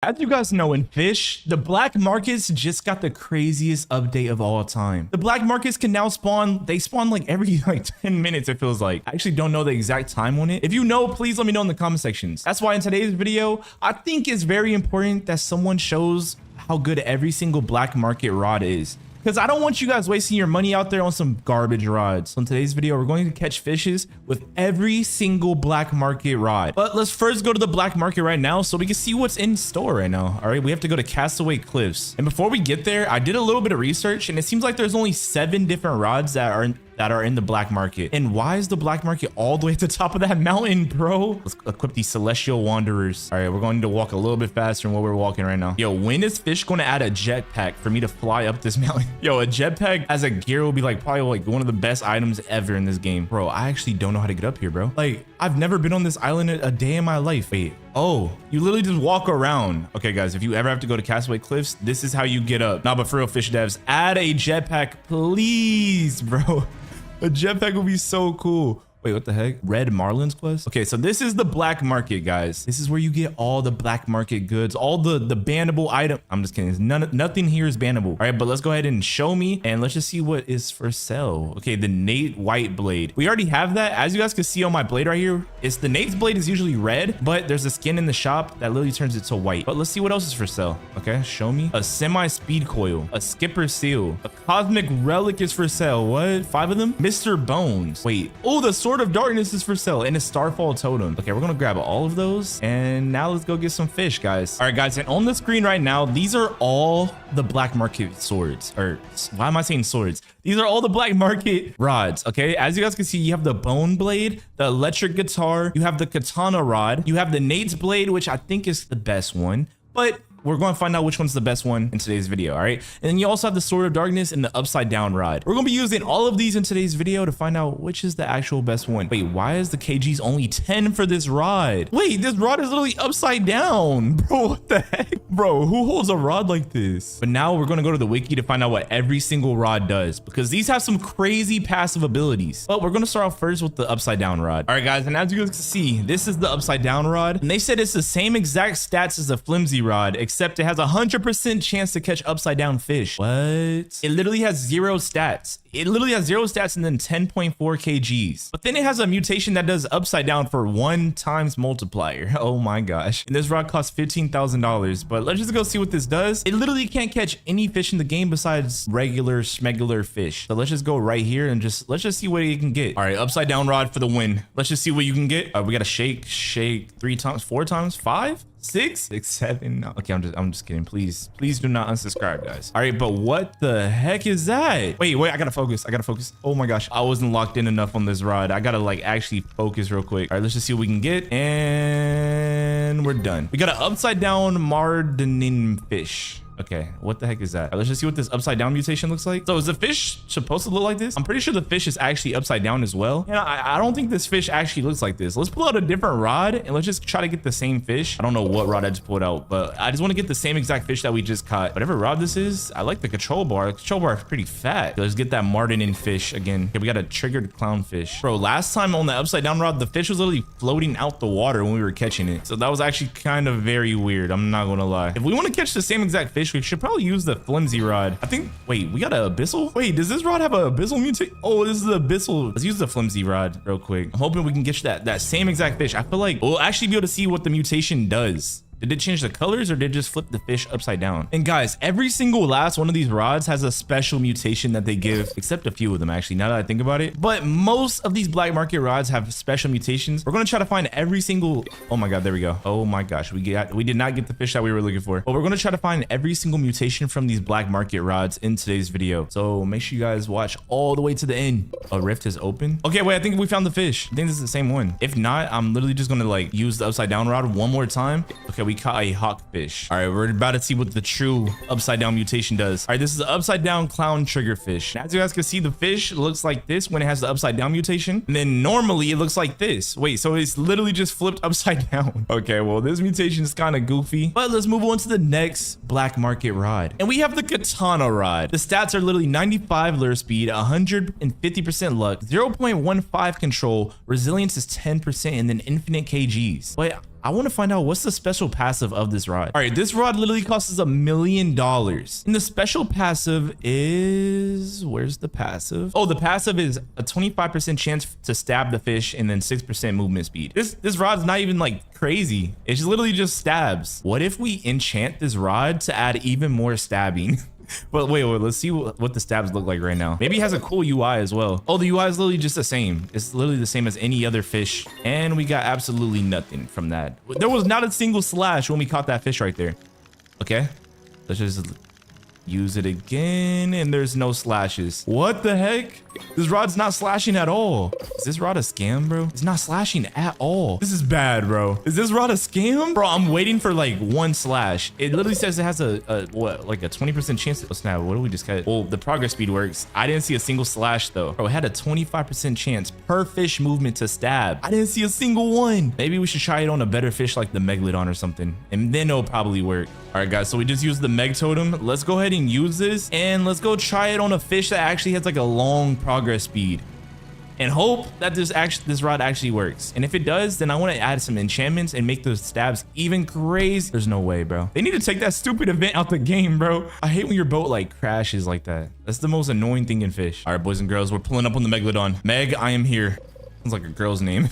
As you guys know, in Fish, the black markets just got the craziest update of all time. The black markets can now spawn, they spawn like every 10 minutes, it feels like. I actually don't know the exact time on it. If you know, please let me know in the comment sections. That's why in today's video, I think it's very important that someone shows how good every single black market rod is. Because I don't want you guys wasting your money out there on some garbage rods. So in today's video, we're going to catch fishes with every single black market rod. But let's first go to the black market right now so we can see what's in store right now. All right, we have to go to Castaway Cliffs. And before we get there, I did a little bit of research and it seems like there's only 7 different rods that are in the black market. And why is the black market all the way at the top of that mountain, bro? Let's equip these celestial wanderers. All right, we're going to walk a little bit faster than what we're walking right now. Yo, when is Fish going to add a jetpack for me to fly up this mountain? Yo, a jetpack as a gear will be like probably like one of the best items ever in this game. Bro, I actually don't know how to get up here, bro. Like, I've never been on this island a day in my life. Wait, oh, you literally just walk around. Okay, guys, if you ever have to go to Castaway Cliffs, this is how you get up. Nah, but for real, Fish devs, add a jetpack, please, bro. A jetpack would be so cool. Wait, what the heck? Red Marlins quest? Okay, so this is the black market, guys. This is where you get all the black market goods, all the bannable item. I'm just kidding. Nothing here is bannable. All right, but let's go ahead and show me and let's just see what is for sale. Okay, the Nate White blade. We already have that. As you guys can see on my blade right here, it's the Nate's blade is usually red, but there's a skin in the shop that literally turns it to white. But let's see what else is for sale. Okay, show me. A semi-speed coil, a skipper seal, a cosmic relic is for sale. What? 5 of them? Mr. Bones. Wait. Oh, the Sword of Darkness is for sale and a Starfall totem. Okay, we're gonna grab all of those and now let's go get some fish, guys. All right, guys, and on the screen right now, these are all the black market swords, or why am I saying swords? These are all the black market rods. Okay, as you guys can see, you have the bone blade, the electric guitar, you have the katana rod, you have the Nate's blade, which I think is the best one, but we're going to find out which one's the best one in today's video. All right, and then you also have the Sword of Darkness and the upside down rod. We're going to be using all of these in today's video to find out which is the actual best one. Wait, why is the kgs only 10 for this rod? Wait, this rod is literally upside down, bro. What the heck, bro? Who holds a rod like this? But now we're going to go to the wiki to find out what every single rod does, because these have some crazy passive abilities. But we're going to start off first with the upside down rod. All right, guys, and as you guys can see, this is the upside down rod, and they said it's the same exact stats as the flimsy rod, except it has 100% chance to catch upside down fish. What? It literally has 0 stats. It literally has 0 stats and then 10.4 kgs. But then it has a mutation that does upside down for 1 times multiplier. Oh my gosh. And this rod costs $15,000. But let's just go see what this does. It literally can't catch any fish in the game besides regular schmegular fish. So let's just go right here and let's just see what you can get. All right, upside down rod for the win. Let's just see what you can get. We got to shake 3 times, 4 times, 5, 6, 7. No. Okay, I'm just kidding. Please do not unsubscribe, guys. All right, but what the heck is that? Wait, I gotta focus. Oh my gosh, I wasn't locked in enough on this rod. I gotta like actually focus real quick. All right, let's just see what we can get, and we're done. We got an upside down Mardenin fish. Okay, what the heck is that? All right, let's just see what this upside down mutation looks like. So is the fish supposed to look like this? I'm pretty sure the fish is actually upside down as well. And I don't think this fish actually looks like this. Let's pull out a different rod and let's just try to get the same fish. I don't know what rod I just pulled out, but I just want to get the same exact fish that we just caught. Whatever rod this is, I like the control bar. The control bar is pretty fat. Let's get that Mardenin fish again. Okay, we got a triggered clownfish. Bro, last time on the upside down rod, the fish was literally floating out the water when we were catching it. So that was actually kind of very weird. I'm not gonna lie. If we want to catch the same exact fish, we should probably use the flimsy rod. I think, wait, we got an abyssal? Wait, does this rod have an abyssal mutate? Oh, this is the abyssal. Let's use the flimsy rod real quick. I'm hoping we can get that same exact fish. I feel like we'll actually be able to see what the mutation does. Did it change the colors or did it just flip the fish upside down? And guys, every single last one of these rods has a special mutation that they give, except a few of them actually, now that I think about it. But most of these black market rods have special mutations. We're gonna try to find every single, oh my God, there we go. Oh my gosh, we did not get the fish that we were looking for. But we're gonna try to find every single mutation from these black market rods in today's video. So make sure you guys watch all the way to the end. A rift is open. Okay, wait, I think we found the fish. I think this is the same one. If not, I'm literally just gonna like use the upside down rod one more time. Okay, we caught a hawkfish. All right, we're about to see what the true upside down mutation does. All right, this is the upside down clown triggerfish. As you guys can see, the fish looks like this when it has the upside down mutation, and then normally it looks like this. Wait, so it's literally just flipped upside down. Okay, well, this mutation is kind of goofy, but let's move on to the next black market rod, and we have the katana rod. The stats are literally 95 lure speed, 150% luck, 0.15 control, resilience is 10%, and then infinite kgs. But I want to find out what's the special passive of this rod. All right, this rod literally costs us $1 million. And the special passive is, where's the passive? Oh, the passive is a 25% chance to stab the fish and then 6% movement speed. This rod's not even like crazy. It's literally just stabs. What if we enchant this rod to add even more stabbing? But wait, let's see what the stabs look like right now. Maybe it has a cool UI as well. Oh, the UI is literally just the same. It's literally the same as any other fish. And we got absolutely nothing from that. There was not a single slash when we caught that fish right there. Okay, let's just use it again. And there's no slashes. What the heck? This rod's not slashing at all. Is this rod a scam, bro? It's not slashing at all. This is bad, bro. Is this rod a scam? Bro, I'm waiting for like one slash. It literally says it has a what, like a 20% chance. Oh snap, what do we just get? Well, the progress speed works. I didn't see a single slash though. Bro, it had a 25% chance per fish movement to stab. I didn't see a single one. Maybe we should try it on a better fish like the Megalodon or something. And then it'll probably work. All right, guys, so we just used the Meg Totem. Let's go ahead and use this. And let's go try it on a fish that actually has like a long progress speed and hope that this rod actually works. And if it does, then I want to add some enchantments and make those stabs even crazy. There's no way, bro. They need to take that stupid event out the game, bro. I hate when your boat like crashes like that. That's the most annoying thing in fish. All right, boys and girls, we're pulling up on the Megalodon. Meg, I am here. Sounds like a girl's name.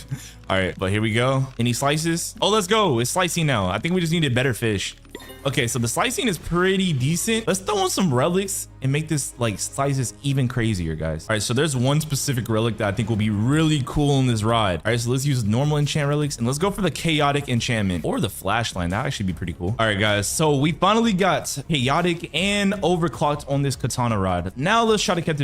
All right, but here we go. Any slices? Oh, let's go. It's slicing now. I think we just needed better fish. Okay, so the slicing is pretty decent. Let's throw in some relics and make this like slices even crazier, guys. All right, so there's one specific relic that I think will be really cool in this rod. All right, so let's use normal enchant relics and let's go for the chaotic enchantment or the flashline. That actually be pretty cool. All right, guys, so we finally got chaotic and overclocked on this katana rod. Now let's try to catch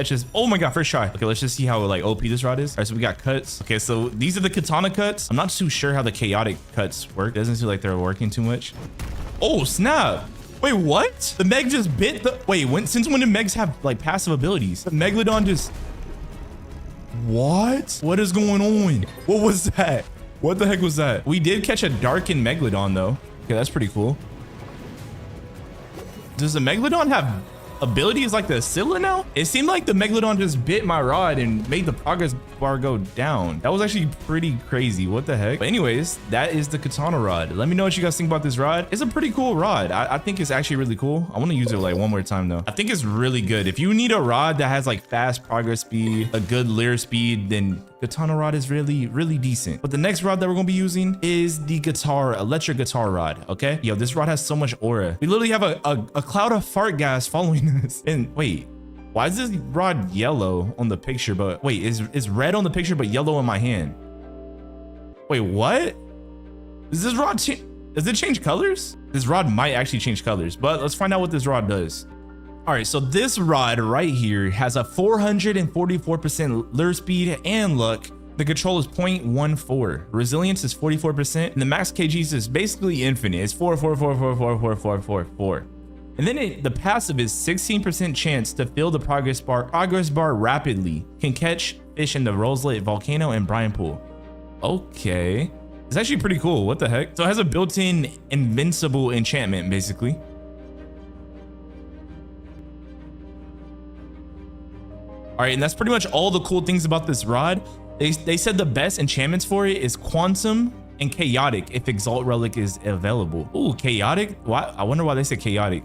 this. Oh my god, first try. Okay, let's just see how like OP this rod is. All right, so we got cuts. Okay, so these are the katana cuts. I'm not too sure how the chaotic cuts work. Doesn't seem like they're working too much. Oh snap. Wait, what? The Meg just bit the, wait, since when did Megs have like passive abilities? The Megalodon just, what is going on? What was that? What the heck was that? We did catch a darkened Megalodon though. Okay, that's pretty cool. Does the Megalodon have abilities like the Scylla now? It seemed like the Megalodon just bit my rod and made the progress bar go down. That was actually pretty crazy. What the heck? But anyways, that is the katana rod. Let me know what you guys think about this rod. It's a pretty cool rod. I think it's actually really cool. I want to use it like one more time though. I think it's really good. If you need a rod that has like fast progress speed, a good leer speed, then katana rod is really decent. But the next rod that we're gonna be using is the electric guitar rod. Okay, yo, this rod has so much aura. We literally have a cloud of fart gas following us. And wait, why is this rod yellow on the picture? But wait, is red on the picture but yellow in my hand? Wait, what? Does this rod does it change colors? This rod might actually change colors, but let's find out what this rod does. All right, so this rod right here has a 444% lure speed and luck. The control is 0.14. Resilience is 44%. And the max KGs is basically infinite. It's 4, 4, 4, 4, 4, 4, 4, 4, 4. And then the passive is 16% chance to fill the progress bar rapidly. Can catch fish in the Roselet Volcano and Brine Pool. Okay. It's actually pretty cool. What the heck? So it has a built-in invincible enchantment, basically. All right, and that's pretty much all the cool things about this rod. They said the best enchantments for it is Quantum and Chaotic if Exalt Relic is available. Ooh, Chaotic? Why? I wonder why they said Chaotic.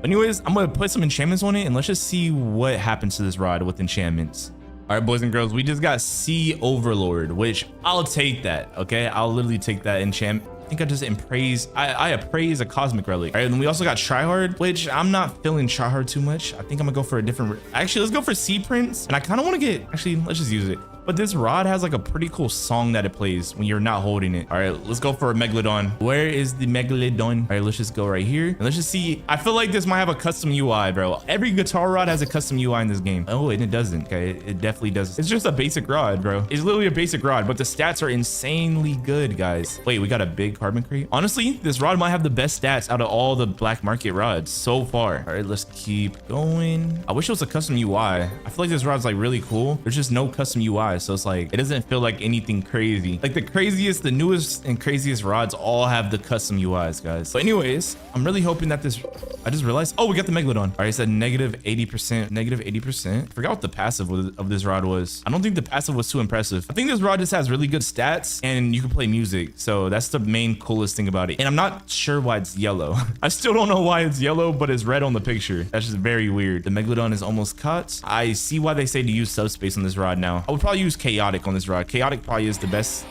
Anyways, I'm gonna put some enchantments on it and let's just see what happens to this rod with enchantments. All right, boys and girls, we just got Sea Overlord, which I'll take that, okay? I'll literally take that enchant. I think I just I appraise a cosmic relic. All right, and we also got Tryhard, which I'm not feeling Tryhard too much. I think I'm gonna go for a different, actually, let's go for Sea Prince. And I kind of want to get, actually, let's just use it. But this rod has like a pretty cool song that it plays when you're not holding it. All right, let's go for a Megalodon. Where is the Megalodon? All right, let's just go right here. And let's just see. I feel like this might have a custom UI, bro. Every guitar rod has a custom UI in this game. Oh, and it doesn't. Okay, it definitely doesn't. It's just a basic rod, bro. It's literally a basic rod, but the stats are insanely good, guys. Wait, we got a big carbon crate. Honestly, this rod might have the best stats out of all the black market rods so far. All right, let's keep going. I wish it was a custom UI. I feel like this rod's like really cool. There's just no custom UI. UI, so it's like it doesn't feel like anything crazy. Like the newest and craziest rods all have the custom UIs, guys. But anyways, I'm really hoping that this, I just realized, oh, we got the Megalodon. All right, it said negative 80%. I forgot what the passive of this rod was. I don't think the passive was too impressive. I think this rod just has really good stats and you can play music. So that's the main coolest thing about it. And I'm not sure why it's yellow. I still don't know why it's yellow, but it's red on the picture. That's just very weird. The Megalodon is almost cut. I see why they say to use subspace on this rod now. I would probably use chaotic on this rod. Chaotic probably is the best.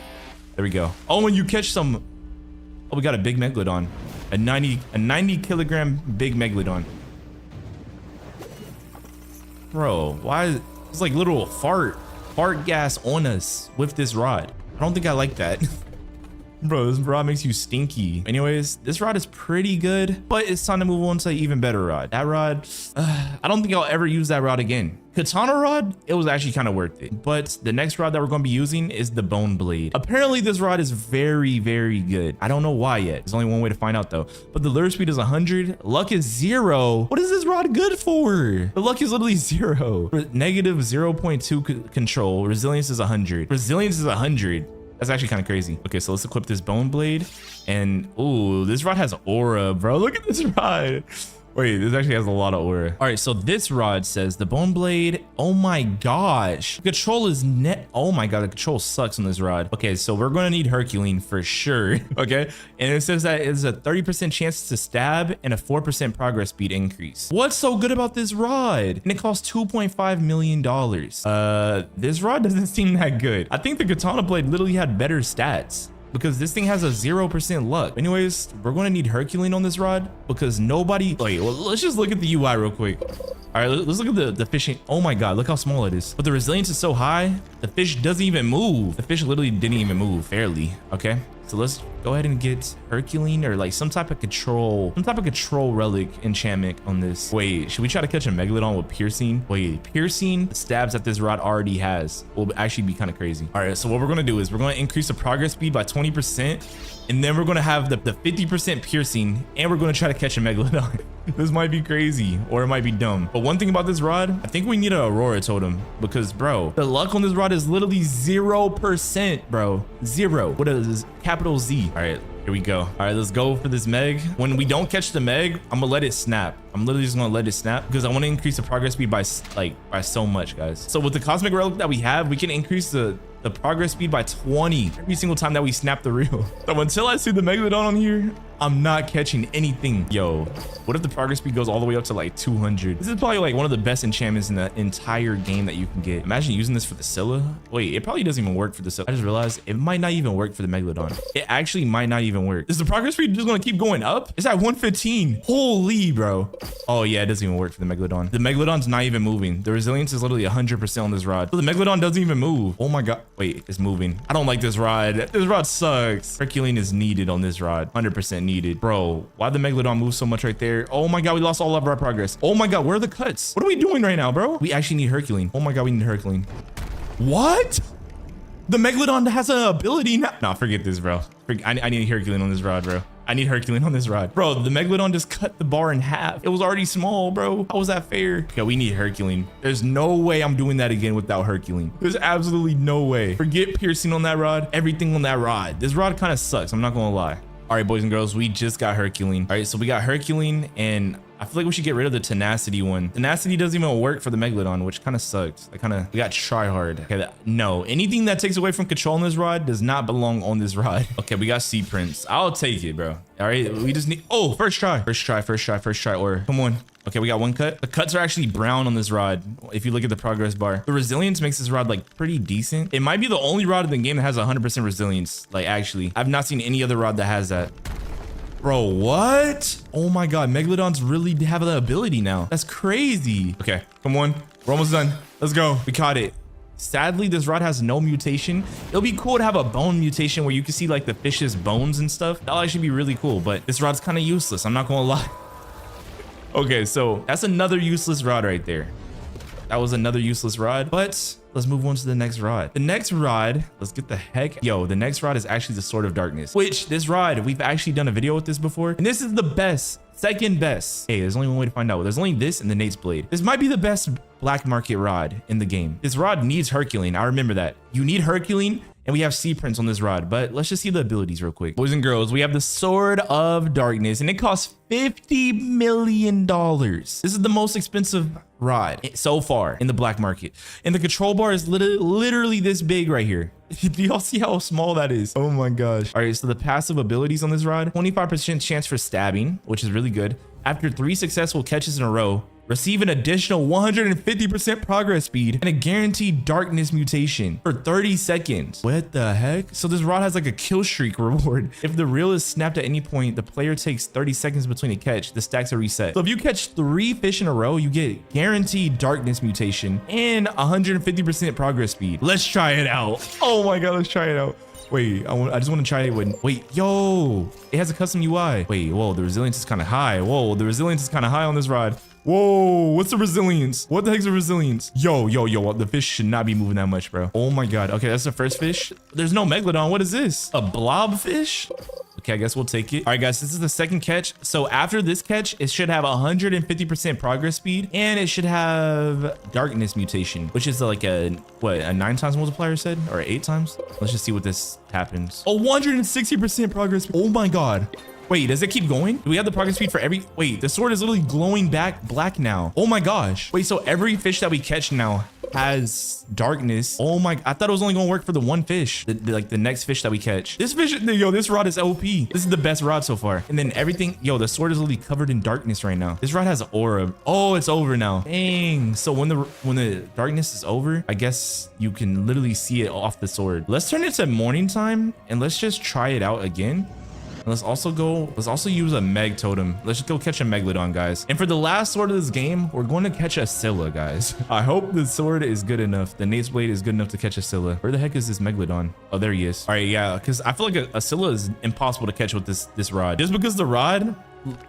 There we go. Oh, when you catch some, oh, we got a big Megalodon. A 90 kilogram big Megalodon. Bro, why is it's like little fart gas on us with this rod? I don't think I like that. Bro, this rod makes you stinky. Anyways, this rod is pretty good, but it's time to move on to an even better rod. That rod, I don't think I'll ever use that rod again. Katana rod, it was actually kind of worth it. But the next rod that we're going to be using is the bone blade. Apparently this rod is very, very good. I don't know why yet. There's only one way to find out though. But the lure speed is 100. Luck is 0. What is this rod good for? The luck is literally 0. Negative 0.2 control. Resilience is 100. Resilience is 100. That's actually kind of crazy. Okay, so let's equip this bone blade. And ooh, this rod has aura, bro. Look at this rod. Wait, this actually has a lot of aura. All right, so this rod says the bone blade. Oh my gosh. Control is net. Oh my God, the control sucks on this rod. Okay, so we're going to need Herculean for sure. Okay, and it says that it's a 30% chance to stab and a 4% progress speed increase. What's so good about this rod? And it costs $2.5 million. This rod doesn't seem that good. I think the katana blade literally had better stats, because this thing has a 0% luck. Anyways, we're going to need Herculean on this rod because nobody, wait, well, let's just look at the UI real quick. All right, let's look at the fishing. Oh my God, look how small it is. But the resilience is so high, the fish doesn't even move. The fish literally didn't even move, barely. Okay, so let's go ahead and get Herculean or like some type of control relic enchantment on this. Wait, should we try to catch a Megalodon with piercing? Wait, piercing the stabs that this rod already has will actually be kind of crazy. All right, so what we're gonna do is we're gonna increase the progress speed by 20%, and then we're gonna have the 50% piercing, and we're gonna try to catch a Megalodon. This might be crazy or it might be dumb. But one thing about this rod, I think we need an Aurora totem because, bro, the luck on this rod is literally 0%, bro. 0. What is capital Z? All right, here we go. All right, let's go for this Meg. When we don't catch the Meg, I'm gonna let it snap. I'm literally just gonna let it snap because I want to increase the progress speed by so much, guys. So with the cosmic relic that we have, we can increase the progress speed by 20 every single time that we snap the reel. So until I see the Megalodon on here, I'm not catching anything. Yo, what if the progress speed goes all the way up to like 200? This is probably like one of the best enchantments in the entire game that you can get. Imagine using this for the Scylla. Wait, it probably doesn't even work for the Scylla. I just realized it might not even work for the Megalodon. It actually might not even work. Is the progress speed just gonna keep going up? It's at 115. Holy, bro. Oh yeah, it doesn't even work for the Megalodon. The Megalodon's not even moving. The resilience is literally 100% on this rod. So the Megalodon doesn't even move. Oh my God. Wait, it's moving. I don't like this rod. This rod sucks. Herculean is needed on this rod. 100% needed. Bro, why the Megalodon move so much right there? Oh my God, we lost all of our progress. Oh my God, where are the cuts? What are we doing right now, bro? We actually need Herculean. Oh my God, we need Herculean. What? The Megalodon has an ability now. Nah, forget this, bro. I need Herculean on this rod, bro. I need Herculean on this rod. Bro, the Megalodon just cut the bar in half. It was already small, bro. How was that fair? Okay, we need Herculean. There's no way I'm doing that again without Herculean. There's absolutely no way. Forget piercing on that rod. Everything on that rod. This rod kind of sucks. I'm not gonna lie. All right, boys and girls, we just got Herculean. All right, so we got Herculean, and I feel like we should get rid of the tenacity one. Tenacity doesn't even work for the Megalodon, which kind of sucks. We got try hard. Okay, no, anything that takes away from control on this rod does not belong on this rod. Okay, we got Sea Prince. I'll take it, bro. All right, we just need, oh, first try, or come on. Okay, we got one cut. The cuts are actually brown on this rod. If you look at the progress bar, the resilience makes this rod like pretty decent. It might be the only rod in the game that has 100% resilience. Like actually, I've not seen any other rod that has that. Bro, what? Oh my God, Megalodons really have the ability now. That's crazy. Okay, come on. We're almost done. Let's go. We caught it. Sadly, this rod has no mutation. It'll be cool to have a bone mutation where you can see like the fish's bones and stuff. That'll actually be really cool, but this rod's kind of useless. I'm not gonna lie. Okay, so that's another useless rod right there. That was another useless rod, but let's move on to the next rod. The next rod, let's get the heck. Yo, the next rod is actually the Sword of Darkness, which this rod, we've actually done a video with this before. And this is the best, second best. Hey, there's only one way to find out. There's only this and the Nate's Blade. This might be the best black market rod in the game. This rod needs Herculean. I remember that. You need Herculean, and we have sea prints on this rod, but let's just see the abilities real quick. Boys and girls, we have the Sword of Darkness, and it costs $50 million. This is the most expensive rod so far in the black market. And the control bar is literally this big right here. Do y'all see how small that is? Oh my gosh. All right, so the passive abilities on this rod, 25% chance for stabbing, which is really good. After 3 successful catches in a row, receive an additional 150% progress speed and a guaranteed darkness mutation for 30 seconds. What the heck? So this rod has like a kill streak reward. If the reel is snapped at any point, the player takes 30 seconds between a catch. The stacks are reset. So if you catch 3 fish in a row, you get guaranteed darkness mutation and 150% progress speed. Let's try it out. Oh my God, let's try it out. Wait, I just want to try it with, wait, yo, it has a custom UI. Wait, whoa, the resilience is kind of high. Whoa, the resilience is kind of high on this rod. Whoa, what's the resilience? What the heck's the resilience? Yo, the fish should not be moving that much, bro. Oh my God. Okay, that's the first fish. There's no megalodon. What is this? A blob fish? Okay, I guess we'll take it. All right, guys, this is the second catch. So after this catch, it should have 150% progress speed, and it should have darkness mutation, which is like a 9 times multiplier said, or 8 times? Let's just see what this happens. Oh, 160% progress. Oh my God. Wait, does it keep going? Do we have the progress speed for every... Wait, the sword is literally glowing back black now. Oh my gosh. Wait, so every fish that we catch now has darkness. Oh my... I thought it was only going to work for the one fish. Like the next fish that we catch. This fish... Yo, this rod is OP. This is the best rod so far. And then everything... Yo, the sword is literally covered in darkness right now. This rod has aura. Oh, it's over now. Dang. So when the darkness is over, I guess you can literally see it off the sword. Let's turn it to morning time and let's just try it out again. And let's also use a Meg totem. Let's just go catch a Megalodon, guys. And for the last sword of this game, we're going to catch a Scylla, guys. I hope the sword is good enough. The Nate's blade is good enough to catch a Scylla. Where the heck is this Megalodon? Oh, there he is. All right, yeah, because I feel like a Scylla is impossible to catch with this rod. Just because the rod,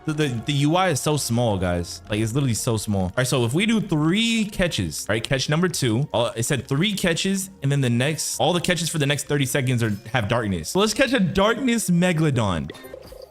the UI is so small, guys. Like, it's literally so small. All right, so if we do 3 catches, all right, catch number 2, it said 3 catches, and then all the catches for the next 30 seconds have darkness. So let's catch a darkness Megalodon.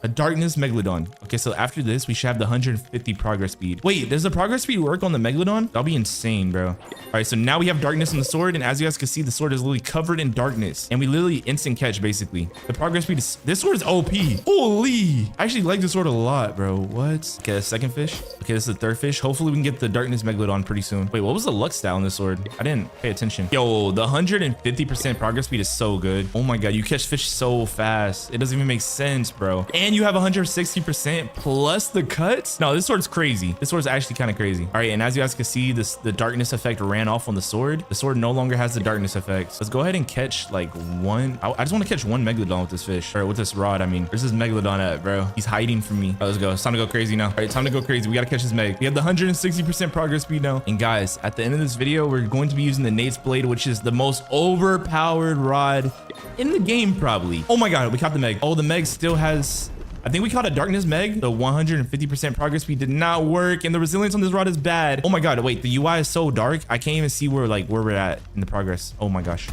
A darkness Megalodon. Okay, so after this, we should have the 150 progress speed. Wait, does the progress speed work on the Megalodon? That'll be insane, bro. All right, so now we have darkness on the sword, and as you guys can see, the sword is literally covered in darkness, and we literally instant catch, basically. The progress speed is... This sword is OP. Holy! I actually like this sword a lot, bro. What? Okay, the second fish. Okay, this is the third fish. Hopefully, we can get the darkness Megalodon pretty soon. Wait, what was the luck stat on this sword? I didn't pay attention. Yo, the 150% progress speed is so good. Oh my God, you catch fish so fast. It doesn't even make sense, bro. And you have 160% plus the cuts. No, this sword's crazy. This sword's actually kind of crazy. All right, and as you guys can see, the darkness effect ran off on the sword. The sword no longer has the darkness effect. Let's go ahead and catch like one. I just want to catch one Megalodon with this fish, or with this rod. I mean, where's this Megalodon at, bro? He's hiding from me. All right, let's go. It's time to go crazy now. All right, time to go crazy. We got to catch this Meg. We have the 160% progress speed now. And guys, at the end of this video, we're going to be using the Nate's blade, which is the most overpowered rod in the game, probably. Oh my God, we caught the Meg. Oh, the Meg still has... I think we caught a darkness Meg. The 150% progress speed did not work, and the resilience on this rod is bad. Oh my God, wait, the UI is so dark. I can't even see where we're at in the progress. Oh my gosh.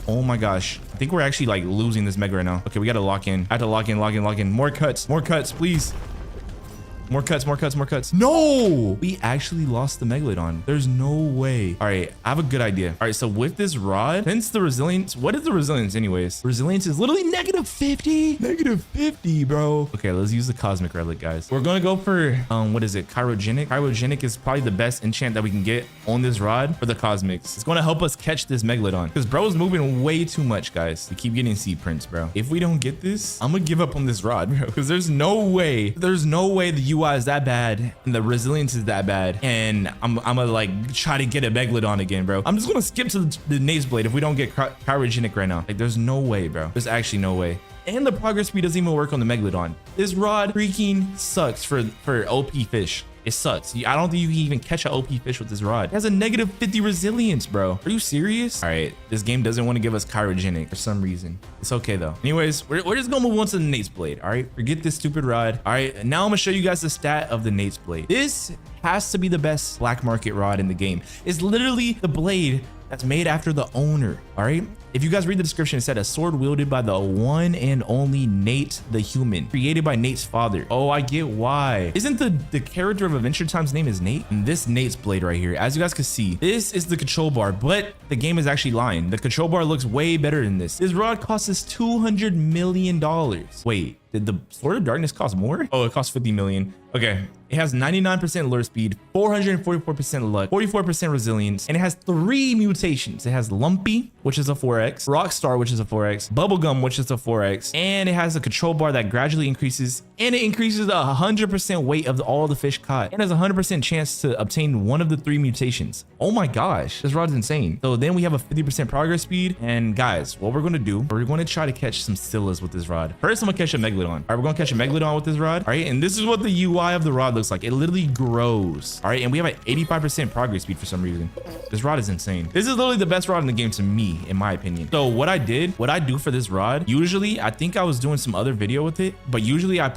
Oh my gosh. I think we're actually like losing this Meg right now. Okay, we got to lock in. I have to lock in. More cuts, please. More cuts. No, we actually lost the Megalodon. There's no way. All right, I have a good idea. All right, so with this rod, since the resilience, what is the resilience anyways? Resilience is literally -50. -50, bro. Okay, let's use the cosmic relic, guys. We're gonna go for what is it? Chirogenic. Chirogenic is probably the best enchant that we can get on this rod for the cosmics. It's gonna help us catch this Megalodon because bro is moving way too much, guys. We keep getting sea prints, bro. If we don't get this, I'm gonna give up on this rod, bro, because there's no way the UI is that bad and the resilience is that bad, and I'm gonna like try to get a Megalodon again, bro. I'm just gonna skip to the Nate's blade if we don't get Chirogenic right now. Like, there's no way, bro. There's actually no way. And the progress speed doesn't even work on the Megalodon. This rod freaking sucks for OP fish. It sucks. I don't think you can even catch an OP fish with this rod. It has a -50 resilience, bro. Are you serious? All right, this game doesn't want to give us Chirogenic for some reason. It's okay though. Anyways, we're just gonna move on to the Nate's blade. All right, forget this stupid rod. All right, now I'm gonna show you guys the stat of the Nate's blade. This has to be the best black market rod in the game. It's literally the blade that's made after the owner. All right, If you guys read the description, it said a sword wielded by the one and only Nate the human, created by Nate's father. Oh, I get why. Isn't the character of Adventure Time's name is Nate? And this Nate's blade right here, as you guys can see, this is the control bar, but the game is actually lying. The control bar looks way better than this. This rod costs us $200 million. Wait, did the Sword of Darkness cost more? Oh, it costs 50 million. Okay. It has 99% lure speed, 444% luck, 44% resilience, and it has 3 mutations. It has Lumpy, which is a 4x, Rockstar, which is a 4x, Bubblegum, which is a 4x, and it has a control bar that gradually increases, and it increases the 100% weight of all the fish caught, and has a 100% chance to obtain one of the 3 mutations. Oh my gosh, this rod's insane. So then we have a 50% progress speed, and guys, what we're gonna do, we're gonna try to catch some Scyllas with this rod. First, I'm gonna catch a Megalodon. All right, we're gonna catch a Megalodon with this rod. All right, and this is what the UI of the rod looks like. It literally grows. All right, and we have an 85% progress speed for some reason. This rod is insane. This is literally the best rod in the game to me, in my opinion. So what I do for this rod, usually I think I was doing some other video with it, but usually I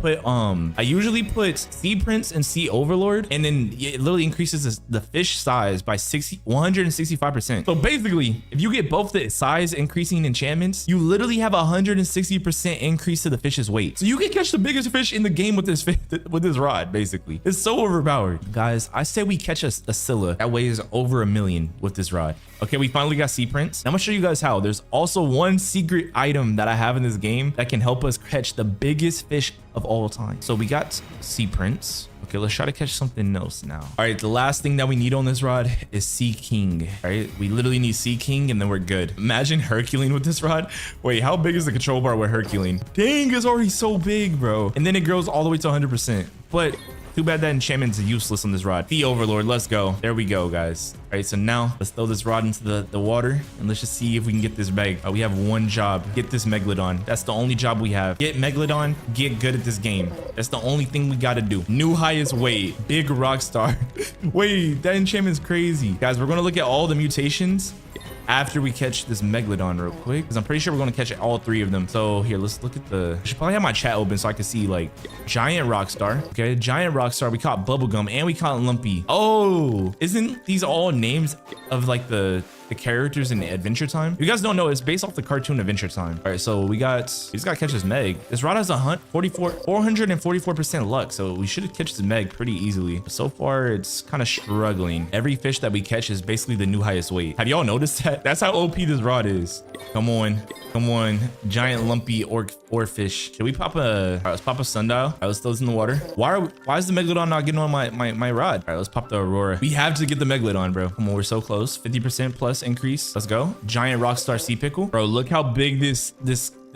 usually put Sea Prince and Sea Overlord, and then it literally increases the fish size by 165%. So basically, if you get both the size increasing enchantments, you literally have a 160% increase to the fish's weight. So you can catch the biggest fish in the game with this rod, basically. It's so overpowered. Guys, I say we catch a Scylla that weighs over 1 million with this rod. Okay, we finally got Sea Prince. I'm gonna show you guys how. There's also one secret item that I have in this game that can help us catch the biggest fish of all time. So we got Sea Prince. Okay, let's try to catch something else now. All right, the last thing that we need on this rod is Sea King. All right, we literally need Sea King and then we're good. Imagine Herculean with this rod. Wait, how big is the control bar with Herculean? Dang, it's already so big, bro. And then it grows all the way to 100%. But too bad that enchantment is useless on this rod. The Overlord, let's go. There we go, guys. All right, so now let's throw this rod into the water and let's just see if we can get this bag. We have one job, get this Megalodon. That's the only job we have. Get Megalodon, get good at this game. That's the only thing we gotta do. New highest weight, big Rockstar. Wait, that enchantment's crazy. Guys, we're gonna look at all the mutations after we catch this Megalodon real quick, because I'm pretty sure we're going to catch all 3 of them. So here, let's look at I should probably have my chat open so I can see like giant Rockstar. Okay, giant Rockstar. We caught Bubblegum and we caught Lumpy. Oh, isn't these all names of like the characters in Adventure Time? If you guys don't know, it's based off the cartoon Adventure Time. All right, so we just gotta catch this Meg. This rod has 444% luck, so we should catch this Meg pretty easily. But so far, it's kind of struggling. Every fish that we catch is basically the new highest weight. Have y'all noticed that? That's how OP this rod is. Come on, giant lumpy or fish. Should we pop a? All right, let's pop a sundial. All right, let's throw this in the water. Why is the Megalodon not getting on my rod? All right, let's pop the Aurora. We have to get the Megalodon, bro. Come on, we're so close. 50% plus increase. Let's go. Giant Rockstar Sea Pickle, bro. Look how big this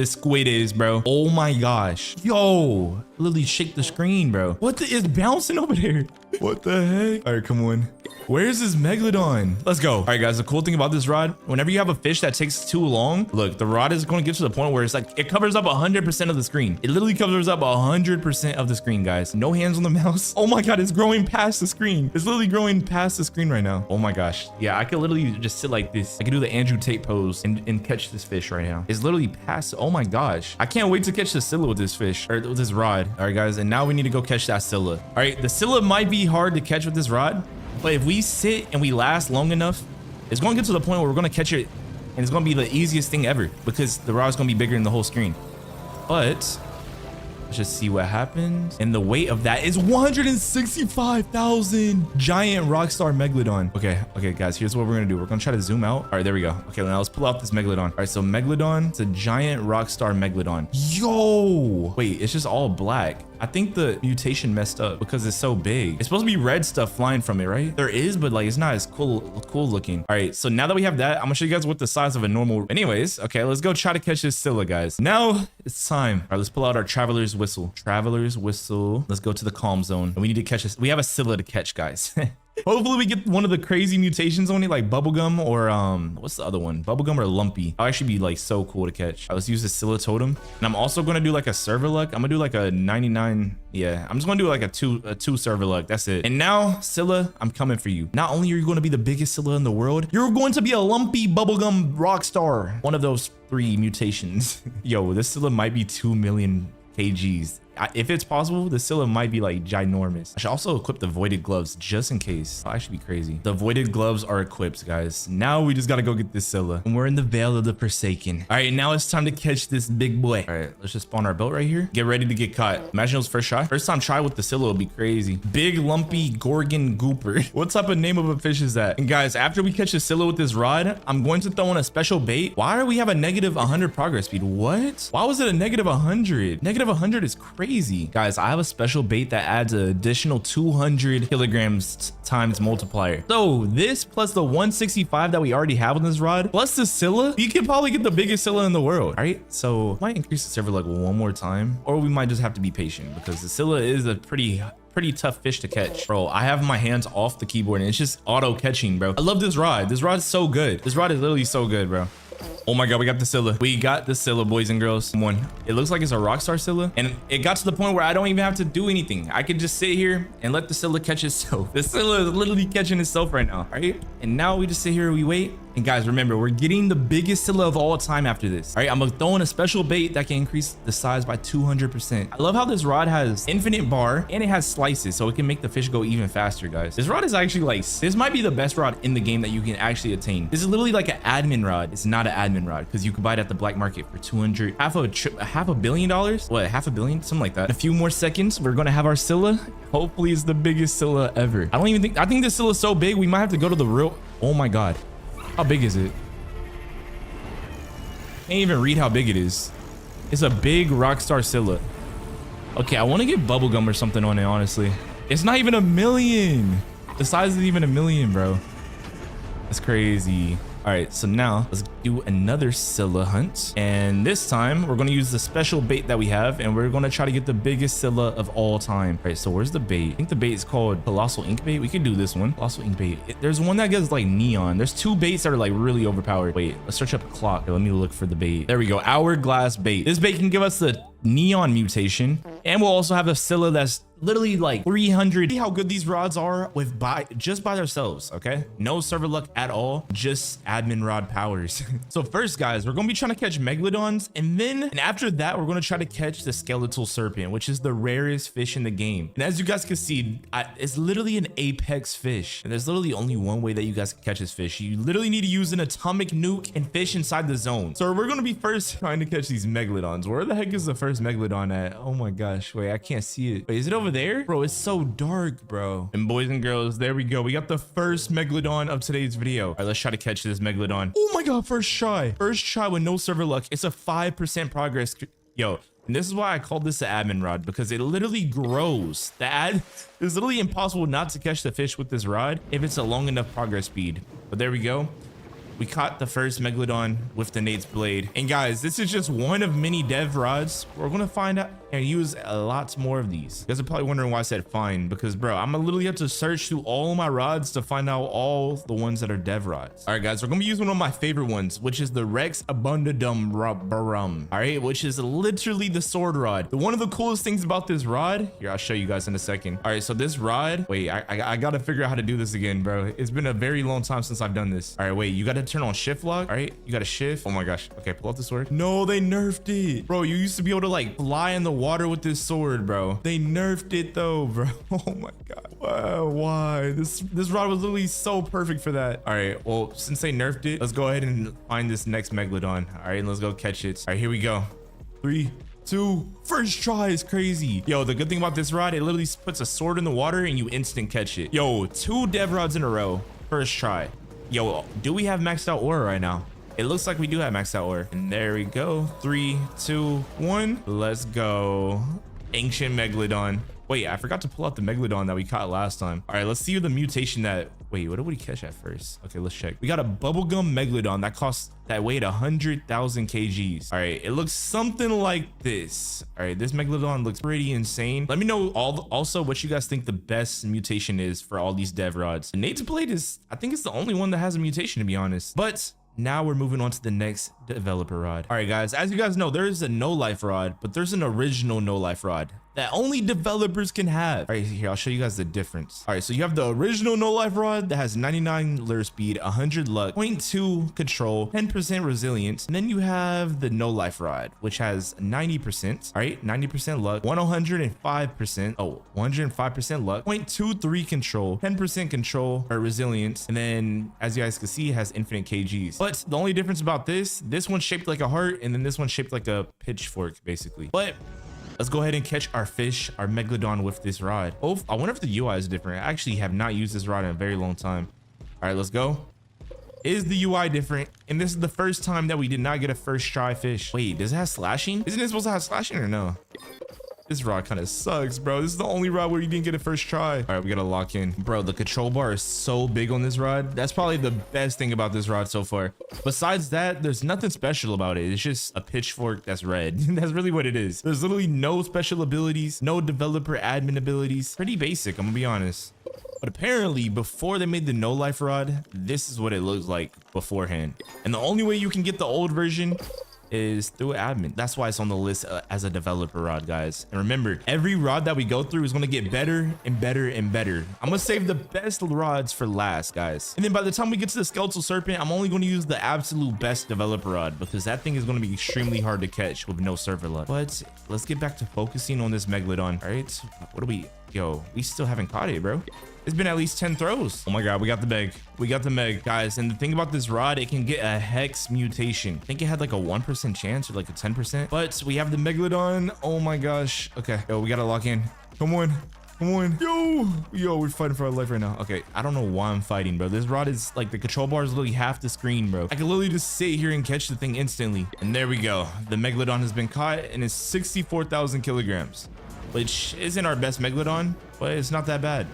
squid is, bro. Oh my gosh. Yo, literally shake the screen, bro. What is bouncing over there? What the heck? All right, come on. Where's this Megalodon? Let's go. All right, guys, the cool thing about this rod, whenever you have a fish that takes too long, look, the rod is going to get to the point where it's like, it covers up 100% of the screen. It literally covers up 100% of the screen, guys. No hands on the mouse. Oh my God, it's growing past the screen. It's literally growing past the screen right now. Oh my gosh. Yeah, I could literally just sit like this. I could do the Andrew Tate pose and catch this fish right now. It's literally past. Oh my gosh. I can't wait to catch the Scylla with this fish, or with this rod. All right, guys, and now we need to go catch that Scylla. All right, the Scylla might be hard to catch with this rod, but if we sit and we last long enough, it's going to get to the point where we're going to catch it and it's going to be the easiest thing ever because the rod's going to be bigger than the whole screen. But let's just see what happens. And the weight of that is 165,000. Giant Rockstar Megalodon. Okay, guys, here's what we're going to do. We're going to try to zoom out. All right, there we go. Okay, now let's pull out this Megalodon. All right, so Megalodon, it's a giant Rockstar Megalodon. Yo, wait, it's just all black. I think the mutation messed up because it's so big. It's supposed to be red stuff flying from it, right? There is, but like it's not as cool looking. All right, so now that we have that, I'm gonna show you guys what the size of a normal. Anyways, okay, let's go try to catch this Scylla, guys. Now it's time. All right, let's pull out our Traveler's Whistle. Traveler's Whistle. Let's go to the calm zone. And we need to catch this. We have a Scylla to catch, guys. Hopefully we get one of the crazy mutations on it, like Bubblegum or what's the other one? Bubblegum or Lumpy. That'll actually be like so cool to catch. Let's use the Scylla totem. And I'm also gonna do like a server luck. I'm gonna do like a 99. Yeah, I'm just gonna do like a two server luck. That's it. And now, Scylla, I'm coming for you. Not only are you gonna be the biggest Scylla in the world, you're going to be a Lumpy Bubblegum Rockstar. One of those 3 mutations. Yo, this Scylla might be 2 million kgs. if it's possible, the Scylla might be like ginormous. I should also equip the voided gloves just in case. Oh, I should be crazy. The voided gloves are equipped, guys. Now we just gotta go get this Scylla. And we're in the Vale of the Forsaken. All right, now it's time to catch this big boy. All right, let's just spawn our boat right here. Get ready to get caught. Imagine it was first try. First time try with the Scylla would be crazy. Big lumpy Gorgon Gooper. What type of name of a fish is that? And guys, after we catch the Scylla with this rod, I'm going to throw in a special bait. Why do we have a negative 100 progress speed? What? Why was it a negative 100? Negative 100 is crazy. Guys, I have a special bait that adds an additional 200 kilograms times multiplier. So this plus the 165 that we already have on this rod, plus the Scylla, you can probably get the biggest Scylla in the world. All right, so might increase the server like one more time, or we might just have to be patient because the Scylla is a pretty tough fish to catch. Bro, I have my hands off the keyboard and it's just auto catching, bro. I love this rod. This rod is so good. This rod is literally so good, bro. Oh my god, we got the Scylla. We got the Scylla, boys and girls. Come on. It looks like it's a Rockstar Scylla, and it got to the point where I don't even have to do anything. I could just sit here and let the Scylla catch itself. The Scylla is literally catching itself right now, right? And now we just sit here, we wait. And guys, remember, we're getting the biggest Scylla of all time after this. All right, I'm gonna throw in a special bait that can increase the size by 200%. I love how this rod has infinite bar and it has slices, so it can make the fish go even faster, guys. This rod is actually like, this might be the best rod in the game that you can actually attain. This is literally like an admin rod. It's not an admin rod because you can buy it at the black market for 200, half a billion dollars. What, half a billion? Something like that. In a few more seconds, we're gonna have our Scylla. Hopefully it's the biggest Scylla ever. I think this Scylla is so big, we might have to go to the real, oh my god. How big is it? Can't even read how big it is. It's a big Rockstar Scylla. Okay, I want to get bubblegum or something on it, honestly. It's not even a million. The size is even a million, bro. That's crazy. All right, so now let's do another Scylla hunt. And this time we're going to use the special bait that we have, and we're going to try to get the biggest Scylla of all time. All right, so where's the bait? I think the bait is called Colossal Ink Bait. We could do this one. Colossal Ink Bait. There's one that gets like neon. There's two baits that are like really overpowered. Wait, let's search up a clock. Okay, let me look for the bait. There we go. Hourglass bait. This bait can give us the neon mutation, and we'll also have a Scylla that's literally like 300. See how good these rods are with just by themselves. Okay, no server luck at all, just admin rod powers. So first, guys, we're gonna be trying to catch megalodons, and after that we're gonna try to catch the skeletal serpent, which is the rarest fish in the game. And as you guys can see, it's literally an apex fish, and there's literally only one way that you guys can catch this fish. You literally need to use an atomic nuke and fish inside the zone. So we're gonna be first trying to catch these megalodons. Where the heck is the first megalodon at? Oh my gosh, wait, I can't see it. Wait, is it over there? Bro, it's so dark, bro. And boys and girls, there we go. We got the first megalodon of today's video. All right, let's try to catch this megalodon. Oh my god, first try with no server luck. It's a 5% progress. Yo, and this is why I called this the admin rod, because it literally grows. It's literally impossible not to catch the fish with this rod if it's a long enough progress speed. But there we go. We caught the first megalodon with the Nate's blade. And guys, this is just one of many dev rods. We're gonna find out and use a lot more of these. You guys are probably wondering why I said fine, because bro, I'm gonna literally have to search through all my rods to find out all the ones that are dev rods. All right, guys, we're gonna be using one of my favorite ones, which is the Rex Abundadum Barum. All right, which is literally the sword rod. One of the coolest things about this rod, here, I'll show you guys in a second. All right, so this rod, wait, I gotta figure out how to do this again, bro. It's been a very long time since I've done this. All right, wait, you gotta turn on shift lock. All right, you gotta shift. Oh my gosh. Okay, pull out the sword. No, they nerfed it, bro. You used to be able to like fly in the water with this sword, bro. They nerfed it though, bro. Oh my god. Wow, why? This rod was literally so perfect for that. All right, well, since they nerfed it, let's go ahead and find this next megalodon. All right, let's go catch it. All right, here we go. 3, 2, first try is crazy. Yo, the good thing about this rod, it literally puts a sword in the water and you instant catch it. Yo, 2 dev rods in a row. First try. Yo, do we have maxed out aura right now? It looks like we do have maxed out aura. And there we go. 3, 2, 1. Let's go. Ancient megalodon. Wait, I forgot to pull out the megalodon that we caught last time. All right, let's see the mutation that... Wait, what did we catch at first? Okay, let's check. We got a bubblegum megalodon that weighed 100,000 kgs. All right, it looks something like this. All right, this megalodon looks pretty insane. Let me know also what you guys think the best mutation is for all these dev rods. The Nate's blade is, I think it's the only one that has a mutation, to be honest. But now we're moving on to the next developer rod. All right, guys, as you guys know, there is a no life rod, but there's an original no life rod. that only developers can have. All right, here, I'll show you guys the difference. All right, so you have the original no life rod that has 99 lure speed, 100 luck, 0.2 control, 10% resilience. And then you have the no life rod, which has 90%, all right, 90% luck, 105%, 105% luck, 0.23 control, 10% control or resilience. And then as you guys can see, it has infinite kgs. But the only difference about this one's shaped like a heart, and then this one's shaped like a pitchfork, basically. But let's go ahead and catch our fish, our megalodon, with this rod. Oh, I wonder if the UI is different. I actually have not used this rod in a very long time. All right, let's go. Is the UI different? And this is the first time that we did not get a first try fish. Wait, does it have slashing? Isn't it supposed to have slashing or no? This rod kind of sucks, bro. This is the only rod where you didn't get a first try. All right, we gotta lock in. Bro, the control bar is so big on this rod. That's probably the best thing about this rod so far. Besides that, there's nothing special about it. It's just a pitchfork that's red. That's really what it is. There's literally no special abilities, no developer admin abilities. Pretty basic, I'm gonna be honest. But apparently, before they made the no life rod, this is what it looks like beforehand. And the only way you can get the old version is through admin. That's why it's on the list as a developer rod, guys. And remember, every rod that we go through is going to get better and better and better. I'm gonna save the best rods for last, guys. And then by the time we get to the skeletal serpent, I'm only going to use the absolute best developer rod, because that thing is going to be extremely hard to catch with no server luck. But let's get back to focusing on this megalodon. All right, what do we, yo, we still haven't caught it, bro. It's been at least 10 throws. Oh my god, we got the meg. We got the meg, guys. And the thing about this rod, it can get a hex mutation. I think it had like a 1% chance or like a 10%. But we have the megalodon. Oh my gosh. Okay, yo, we gotta lock in. Come on. Come on. Yo, we're fighting for our life right now. Okay, I don't know why I'm fighting, bro. This rod is like, the control bar is literally half the screen, bro. I can literally just sit here and catch the thing instantly. And there we go. The megalodon has been caught, and it's 64,000 kilograms, which isn't our best megalodon, but it's not that bad.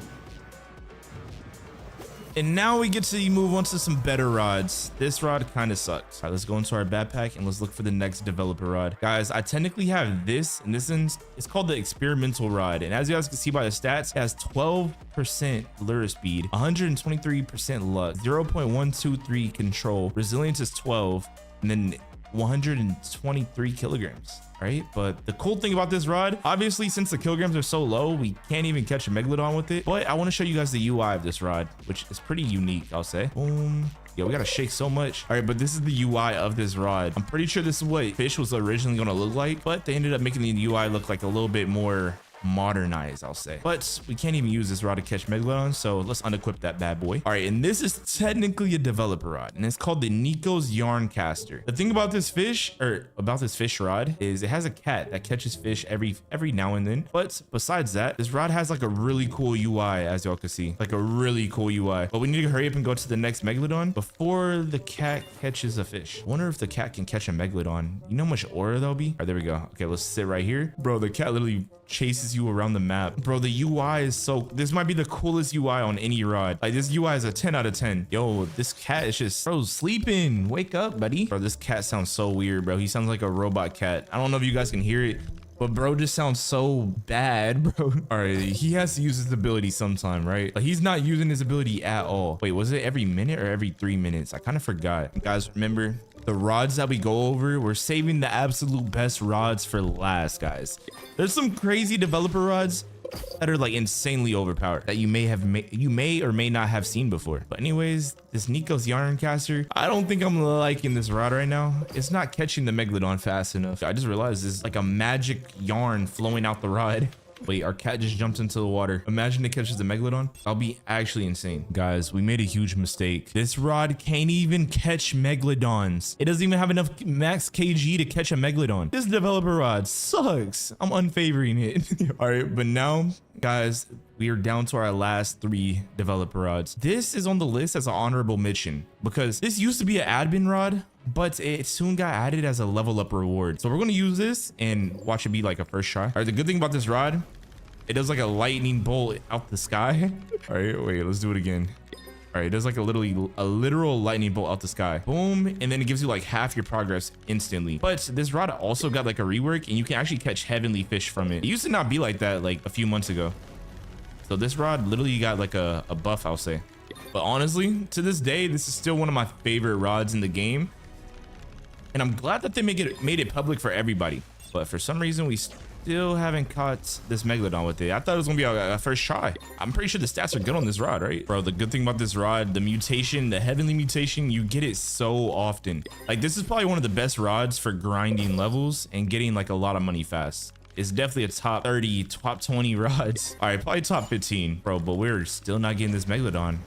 And now we get to move on to some better rods. This rod kind of sucks. All right, let's go into our backpack and let's look for the next developer rod. Guys, I technically have this, and this one's, it's called the experimental rod. And as you guys can see by the stats, it has 12% lure speed, 123% luck, 0.123 control, resilience is 12, and then 123 kilograms. Right, but the cool thing about this rod, obviously, since the kilograms are so low, we can't even catch a megalodon with it. But I want to show you guys the UI of this rod, which is pretty unique, I'll say. Boom. Yeah, we gotta shake so much. All right, but this is the UI of this rod. I'm pretty sure this is what Fish was originally gonna look like, but they ended up making the UI look like a little bit more modernized, I'll say. But we can't even use this rod to catch megalodon, so let's unequip that bad boy. All right, and this is technically a developer rod, and it's called the Nico's Yarn Caster. The thing about this fish, or about this fish rod, is it has a cat that catches fish every now and then. But besides that, this rod has like a really cool UI, as y'all can see, like a really cool UI. But we need to hurry up and go to the next megalodon before the cat catches a fish. I wonder if the cat can catch a megalodon. You know how much aura that'll be? All right, there we go. Okay, let's sit right here. Bro, the cat literally chases you around the map. Bro, the UI is so, this might be the coolest UI on any rod. Like, this UI is a 10 out of 10. Yo, this cat is just, bro, sleeping. Wake up, buddy. Bro, this cat sounds so weird, bro. He sounds like a robot cat. I don't know if you guys can hear it, but bro just sounds so bad, bro. All right, he has to use his ability sometime, right? Like, he's not using his ability at all. Wait, was it every minute or every 3 minutes? I kind of forgot. Guys, remember, the rods that we go over, we're saving the absolute best rods for last, guys. There's some crazy developer rods that are like insanely overpowered that you may or may not have seen before. But anyways, this Nico's Yarn Caster, I don't think I'm liking this rod right now. It's not catching the megalodon fast enough. I just realized there's like a magic yarn flowing out the rod. Wait, our cat just jumped into the water. Imagine it catches the megalodon. I'll be actually insane. Guys, we made a huge mistake. This rod can't even catch megalodons. It doesn't even have enough max kg to catch a megalodon. This developer rod sucks. I'm unfavoring it. All right, but now, guys, we are down to our last 3 developer rods. This is on the list as an honorable mention because this used to be an admin rod, but it soon got added as a level up reward. So we're going to use this and watch it be like a first try. All right, the good thing about this rod, it does like a lightning bolt out the sky. All right, wait, let's do it again. All right, it does like a literal lightning bolt out the sky. Boom, and then it gives you like half your progress instantly. But this rod also got like a rework, and you can actually catch heavenly fish from it. It used to not be like that like a few months ago. So this rod literally got like a buff, I'll say. But honestly, to this day, this is still one of my favorite rods in the game. And I'm glad that they made it public for everybody. But for some reason, we still haven't caught this Megalodon with it. I thought it was gonna be a first try. I'm pretty sure the stats are good on this rod, right? Bro, the good thing about this rod, the mutation, the heavenly mutation, you get it so often. Like, this is probably one of the best rods for grinding levels and getting like a lot of money fast. It's definitely a top 30, top 20 rods. All right, probably top 15, bro, but we're still not getting this Megalodon.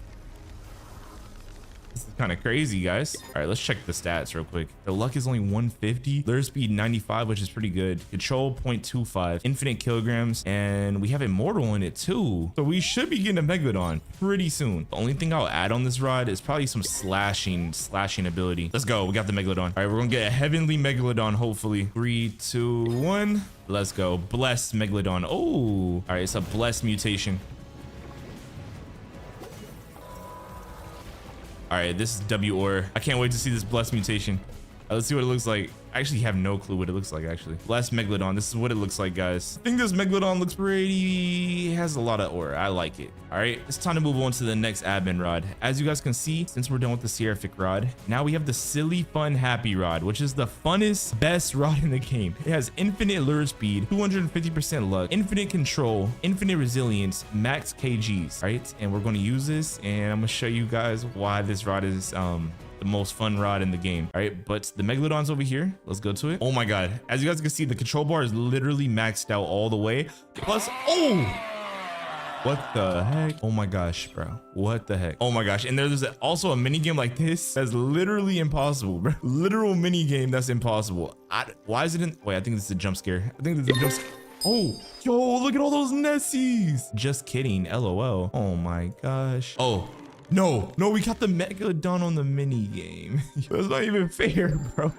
This is kind of crazy, guys. All right, let's check the stats real quick. The luck is only 150, lure speed 95, which is pretty good. Control 0.25, infinite kilograms, and we have immortal in it too. So we should be getting a Megalodon pretty soon. The only thing I'll add on this rod is probably some slashing ability. Let's go. We got the Megalodon. All right, we're gonna get a heavenly Megalodon, hopefully. 3, 2, 1. Let's go. Blessed Megalodon. Oh, all right, it's a blessed mutation. All right, this is W ore. I can't wait to see this blessed mutation. Let's see what it looks like. I actually have no clue what it looks like, actually. Blessed Megalodon. This is what it looks like, guys. I think this Megalodon looks pretty... It has a lot of ore. I like it. All right, it's time to move on to the next admin rod. As you guys can see, since we're done with the Seraphic rod, now we have the Silly Fun Happy rod, which is the funnest, best rod in the game. It has infinite lure speed, 250% luck, infinite control, infinite resilience, max kgs, right? And we're going to use this, and I'm going to show you guys why this rod is the most fun rod in the game. All right, but the Megalodon's over here. Let's go to it. Oh my god, as you guys can see, the control bar is literally maxed out all the way. Plus, oh, what the heck? Oh my gosh, bro, what the heck? Oh my gosh. And there's also a mini game like this that's literally impossible, bro. Literal mini game that's impossible. Why is it in... Wait, I think this is a jump scare. I think this is a jump scare. Oh, yo, look at all those Nessies. Just kidding, LOL. Oh my gosh. Oh, no, we got the Megalodon on the mini game. That's not even fair, bro.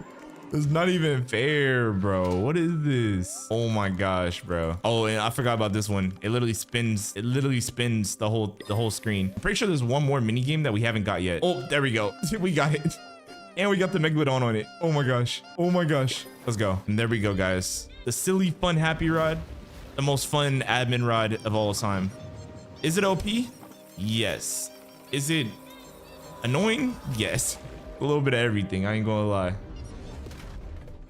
That's not even fair, bro. What is this? Oh my gosh, bro. Oh, and I forgot about this one. It literally spins. It literally spins the whole screen. I'm pretty sure there's one more mini game that we haven't got yet. Oh, there we go. We got it. And we got the Megalodon on it. Oh my gosh. Oh my gosh. Let's go. And there we go, guys. The Silly Fun Happy rod. The most fun admin rod of all time. Is it OP? Yes. Is it annoying? Yes. A little bit of everything. I ain't gonna lie.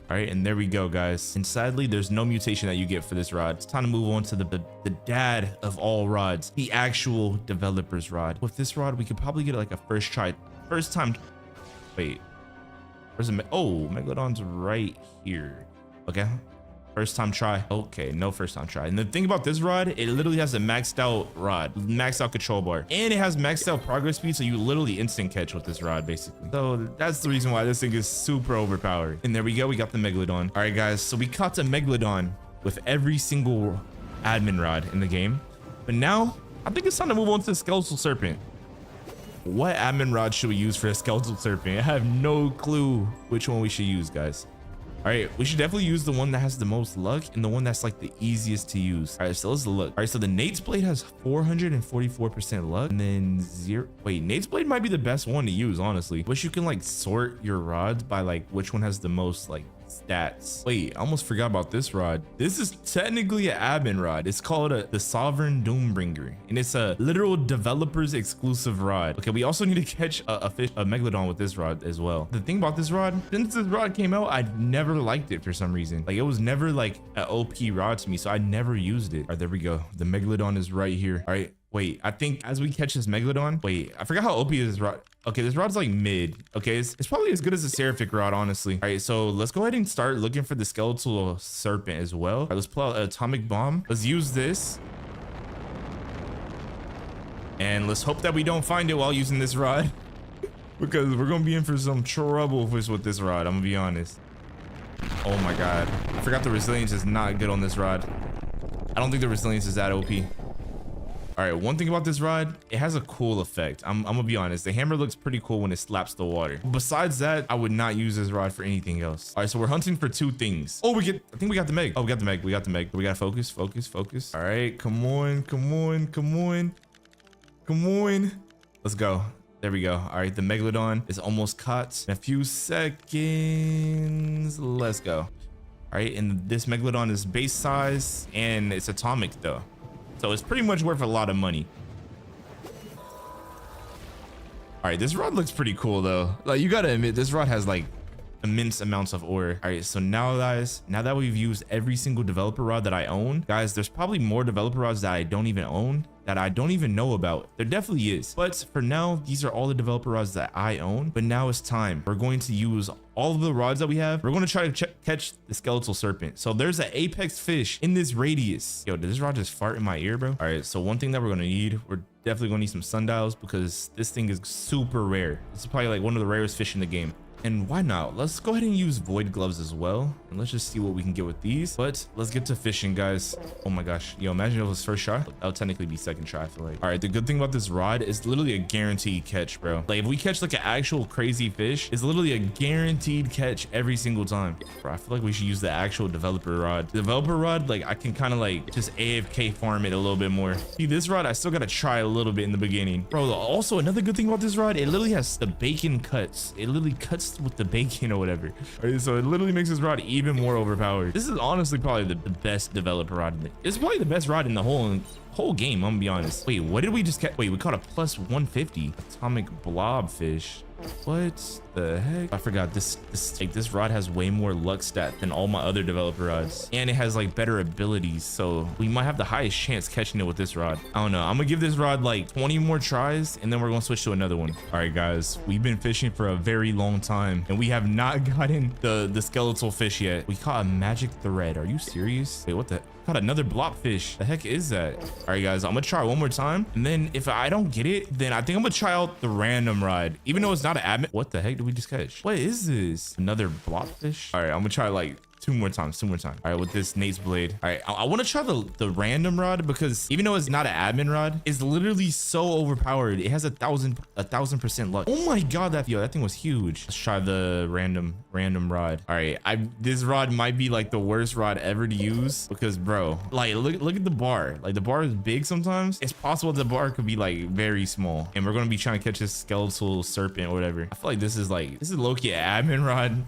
All right, and there we go, guys. And sadly, there's no mutation that you get for this rod. It's time to move on to the dad of all rods, the actual developer's rod. With this rod, we could probably get like a first time. Wait, where's the oh, Megalodon's right here. Okay. First time try. Okay, no first time try. And the thing about this rod, it literally has a maxed out rod, maxed out control bar, and it has maxed out progress speed, so you literally instant catch with this rod, basically. So that's the reason why this thing is super overpowered. And there we go, we got the Megalodon. All right, guys, so we caught a Megalodon with every single admin rod in the game. But now, I think it's time to move on to the Skeletal Serpent. What admin rod should we use for a Skeletal Serpent? I have no clue which one we should use, guys. All right, we should definitely use the one that has the most luck and the one that's like the easiest to use. All right, so let's look. All right, so the Nate's Blade has 444% luck, and then Nate's Blade might be the best one to use, honestly. Wish you can like sort your rods by like which one has the most like stats. Wait, I almost forgot about this rod. This is technically an admin rod. It's called the Sovereign Doombringer, and it's a literal developers exclusive rod. Okay, we also need to catch a Megalodon with this rod as well. The thing about this rod, since this rod came out, I never liked it for some reason. Like, it was never like an OP rod to me, so I never used it. All right, there we go. The Megalodon is right here. All right, wait, I think as we catch this Megalodon, wait, I forgot how OP this rod. Okay, this rod's like mid. Okay, it's probably as good as a Seraphic rod, honestly. All right, so let's go ahead and start looking for the Skeletal Serpent as well. All right, let's pull out an Atomic Bomb. Let's use this. And let's hope that we don't find it while using this rod. Because we're gonna be in for some trouble with this rod, I'm gonna be honest. Oh my god. I forgot the resilience is not good on this rod. I don't think the resilience is that OP. All right, one thing about this rod, it has a cool effect. I'm gonna be honest. The hammer looks pretty cool when it slaps the water. Besides that, I would not use this rod for anything else. All right, so we're hunting for two things. Oh, I think we got the Meg. Oh, we got the Meg. We got the Meg. We gotta focus. All right, come on. Let's go. There we go. All right, the Megalodon is almost caught in a few seconds. Let's go. All right, and this Megalodon is base size and it's atomic though. So it's pretty much worth a lot of money. All right, this rod looks pretty cool though. Like, you gotta admit, this rod has like immense amounts of ore. All right, so now guys, now that we've used every single developer rod that I own, guys, there's probably more developer rods that I don't even own, that I don't even know about. There definitely is, but for now, these are all the developer rods that I own. But now it's time. We're going to use all of the rods that we have. We're going to try to catch the skeletal serpent. So there's an apex fish in this radius. Yo, did this rod just fart in my ear, bro? All right, so one thing that we're going to need, we're definitely going to need some sundials because this thing is super rare. This is probably like one of the rarest fish in the game. And why not? Let's go ahead and use void gloves as well. And let's just see what we can get with these. But let's get to fishing, guys. Oh my gosh. Yo, imagine if it was first try. That would technically be second try, I feel like. All right, the good thing about this rod is literally a guaranteed catch, bro. Like if we catch like an actual crazy fish, it's literally a guaranteed catch every single time. Bro, I feel like we should use the actual developer rod. The developer rod, like I can kind of like just AFK farm it a little bit more. See, this rod, I still got to try a little bit in the beginning. Bro, also another good thing about this rod, it literally has the bacon cuts. It literally cuts with the bacon or whatever. Right, so it literally makes this rod even more overpowered. This is honestly probably the best developer rod. It's probably the best rod in the whole game, I'm gonna be honest. Wait, what did we just catch? Wait, we caught a plus 150 atomic blobfish. What the heck? I forgot this rod has way more luck stat than all my other developer rods, and it has like better abilities, so we might have the highest chance catching it with this rod. I don't know. I'm gonna give this rod like 20 more tries and then we're gonna switch to another one. All right guys, we've been fishing for a very long time and we have not gotten the skeletal fish yet. We caught a magic thread. Are you serious? Wait, what the? Caught another blobfish. The heck is that? All right guys, I'm gonna try one more time, and then if I don't get it, then I think I'm gonna try out the random rod, even though it's not an admin. What the heck did we just catch? What is this? Another blobfish? All right, I'm gonna try like two more times. All right, with this Nate's blade. All right, I want to try the random rod because even though it's not an admin rod, it's literally so overpowered. It has 1,000% luck. Oh my god, that thing was huge. Let's try the random rod. All right, this rod might be like the worst rod ever to use because bro, like look at the bar. Like the bar is big sometimes. It's possible the bar could be like very small, and we're gonna be trying to catch this skeletal serpent or whatever. I feel like this is low-key an admin rod,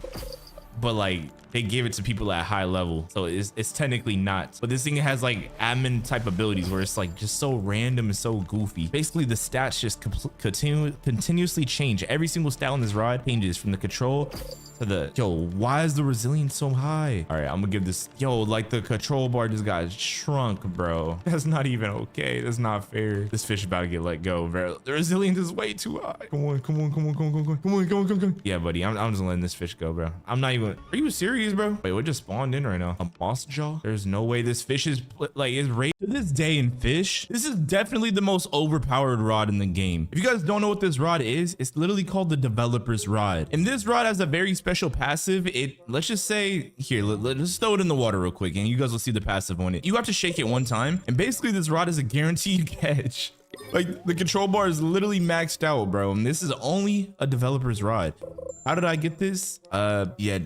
but like they gave it to people at high level, so it's technically not. But this thing has like admin type abilities where it's like just so random and so goofy. Basically the stats just continuously change. Every single stat on this rod changes from the control to the why is the resilience so high? All right, I'm gonna give this like the control bar just got shrunk, bro. That's not even okay. That's not fair. This fish is about to get let go, bro. The resilience is way too high. Come on. Yeah, buddy, I'm just letting this fish go, bro. I'm not even. Are you serious, bro? Wait, what just spawned in right now? A moss jaw? There's no way this fish is rated. To this day in fish, this is definitely the most overpowered rod in the game. If you guys don't know what this rod is, it's literally called the developer's rod, and this rod has a very special passive. Let's just say here, let's throw it in the water real quick and you guys will see the passive on it. You have to shake it one time and basically this rod is a guaranteed catch. Like the control bar is literally maxed out, bro, and this is only a developer's rod. How did I get this? Yeah,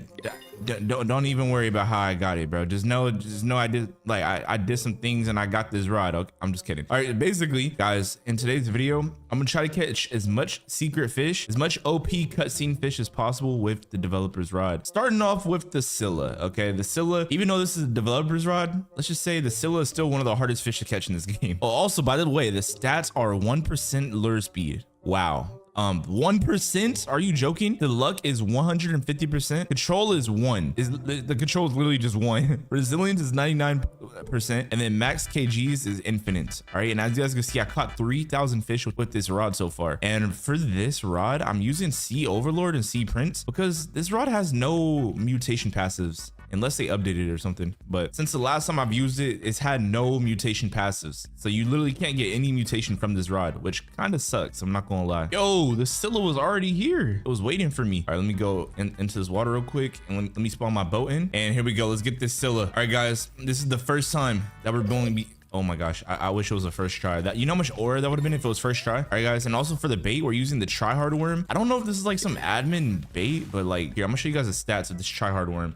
don't even worry about how I got it, bro. Just know I did I did some things and I got this rod. Okay, I'm just kidding. All right, basically guys, in today's video I'm gonna try to catch as much secret fish, as much OP cutscene fish as possible with the developer's rod, starting off with the Scylla. Okay, the Scylla, even though this is a developer's rod, let's just say the Scylla is still one of the hardest fish to catch in this game. Oh, also by the way, the stats are 1% lure speed. Wow. 1%? Are you joking? The luck is 150%. Control is 1. The control is literally just 1. Resilience is 99%, and then max kgs is infinite. All right, and as you guys can see, I caught 3,000 fish with this rod so far. And for this rod, I'm using Sea Overlord and Sea Prince because this rod has no mutation passives, unless they updated it or something. But since the last time I've used it, it's had no mutation passives, so you literally can't get any mutation from this rod, which kind of sucks, I'm not gonna lie. Yo, the Scylla was already here. It was waiting for me. All right, let me go into this water real quick and let me spawn my boat in, and here we go. Let's get this Scylla. All right guys, this is the first time that we're going to be. Oh my gosh, I wish it was a first try. That, you know how much ore that would have been if it was first try. All right guys, and also for the bait, we're using the tryhard worm. I don't know if this is like some admin bait, but like here, I'm gonna show you guys the stats of this tryhard worm.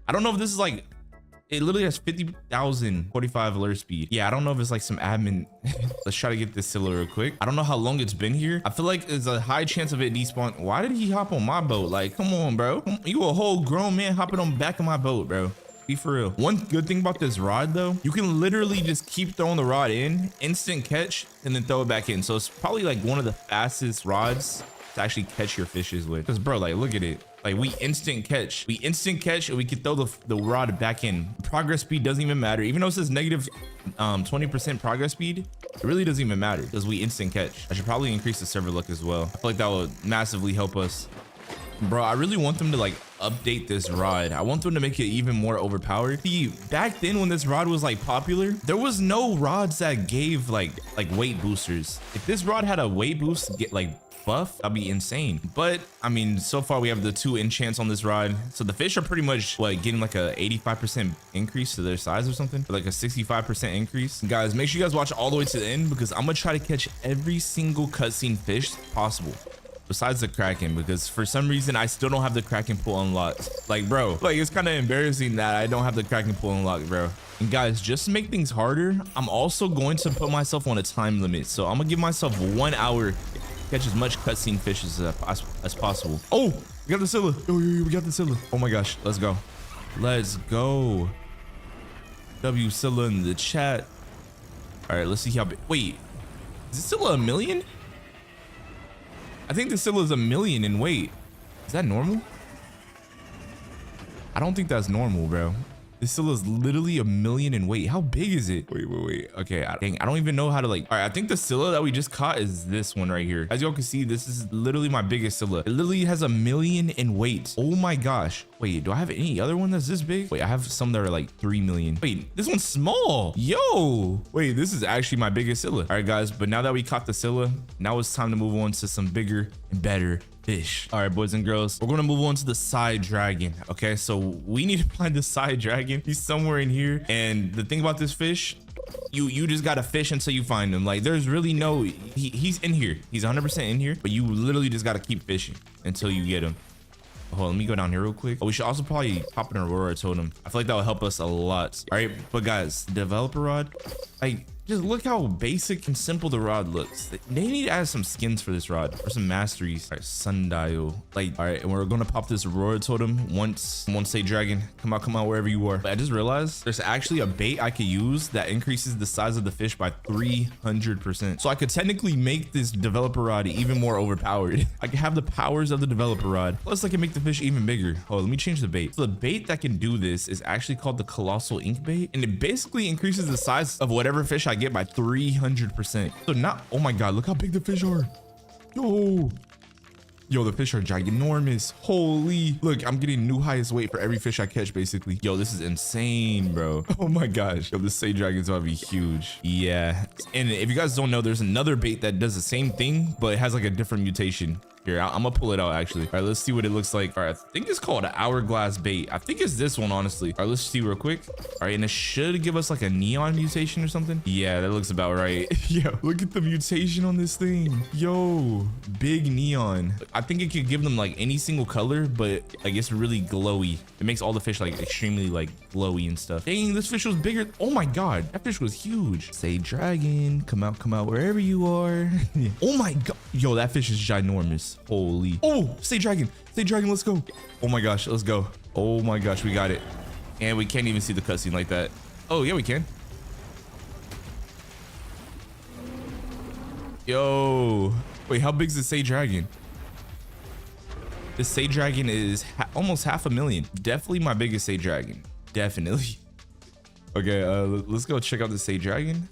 I don't know if this is like, it literally has 50,045 alert speed. Yeah, I don't know if it's like some admin. Let's try to get this Scylla real quick. I don't know how long it's been here. I feel like there's a high chance of it despawn. Why did he hop on my boat? Like, come on, bro. You a whole grown man hopping on the back of my boat, bro. Be for real. One good thing about this rod though, you can literally just keep throwing the rod in, instant catch, and then throw it back in. So it's probably like one of the fastest rods to actually catch your fishes with. Because bro, like look at it. Like we instant catch. We instant catch and we can throw the rod back in. Progress speed doesn't even matter. Even though it says negative 20% progress speed, it really doesn't even matter because we instant catch. I should probably increase the server luck as well. I feel like that would massively help us. Bro, I really want them to like update this rod. I want them to make it even more overpowered. See, back then when this rod was like popular, there was no rods that gave like weight boosters. If this rod had a weight boost, get like buff, that'd be insane. But I mean, so far we have the 2 enchants on this rod, so the fish are pretty much like getting like a 85% increase to their size or something, or like a 65% increase. Guys, make sure you guys watch all the way to the end because I'm gonna try to catch every single cutscene fish possible besides the Kraken, because for some reason I still don't have the Kraken pool unlocked. Like, bro, like it's kind of embarrassing that I don't have the Kraken pool unlocked, bro. And guys, just to make things harder, I'm also going to put myself on a time limit. So I'm gonna give myself 1 hour to catch as much cutscene fish as possible. Oh, we got the Scylla. Oh, we got the Scylla. Oh my gosh, let's go. Let's go. W Scylla in the chat. All right, let's see how big. Wait, is this Scylla 1 million? I think the Scylla is 1 million in weight. Is that normal? I don't think that's normal, bro. This Scylla is literally 1 million in weight. How big is it? Wait. Okay, dang, I don't even know how to like. All right, I think the Scylla that we just caught is this one right here. As y'all can see, this is literally my biggest Scylla. It literally has 1 million in weight. Oh my gosh. Wait, do I have any other one that's this big? Wait, I have some that are like 3 million. Wait, this one's small. Yo. Wait, this is actually my biggest Scylla. All right, guys, but now that we caught the Scylla, now it's time to move on to some bigger and better fish. All right, boys and girls, we're gonna move on to the side dragon. Okay, so we need to find the side dragon. He's somewhere in here, and the thing about this fish, you just gotta fish until you find him. Like, there's really no, he's in here. He's 100% in here, but you literally just gotta keep fishing until you get him. Hold on, let me go down here real quick. Oh, we should also probably pop an Aurora totem. I feel like that would help us a lot. All right, but guys, developer rod, like, just look how basic and simple the rod looks. They need to add some skins for this rod or some masteries. All right, sundial. Like, all right, and we're gonna pop this Aurora totem once say dragon, come out wherever you are. But I just realized there's actually a bait I could use that increases the size of the fish by 300%. So I could technically make this developer rod even more overpowered. I can have the powers of the developer rod. Plus I can make the fish even bigger. Oh, let me change the bait. So the bait that can do this is actually called the colossal ink bait. And it basically increases the size of whatever fish I get by 300%. So not, oh my god, look how big the fish are. Yo, the fish are ginormous. Holy, look, I'm getting new highest weight for every fish I catch basically. Yo, this is insane, bro. Oh my gosh. Yo, this sage dragon's gonna be huge. Yeah, and if you guys don't know, there's another bait that does the same thing, but it has like a different mutation. Here, I'm gonna pull it out actually. All right, let's see what it looks like. All right, I think it's called an hourglass bait. I think it's this one, honestly. All right, let's see real quick. All right, and it should give us like a neon mutation or something. Yeah, that looks about right. Yo, look at the mutation on this thing. Yo, big neon. I think it could give them like any single color, but like it's really glowy. It makes all the fish like extremely like glowy and stuff. Dang, this fish was bigger. Oh my god, that fish was huge. Say dragon, come out wherever you are. Oh my god. Yo, that fish is ginormous. Holy. Oh, say dragon, let's go. Oh my gosh, let's go. Oh my gosh, we got it. And we can't even see the cutscene like that. Oh yeah, we can. Yo, wait, how big is the say dragon? This say dragon is almost 500,000. Definitely my biggest say dragon. Definitely. Okay, let's go check out the say dragon.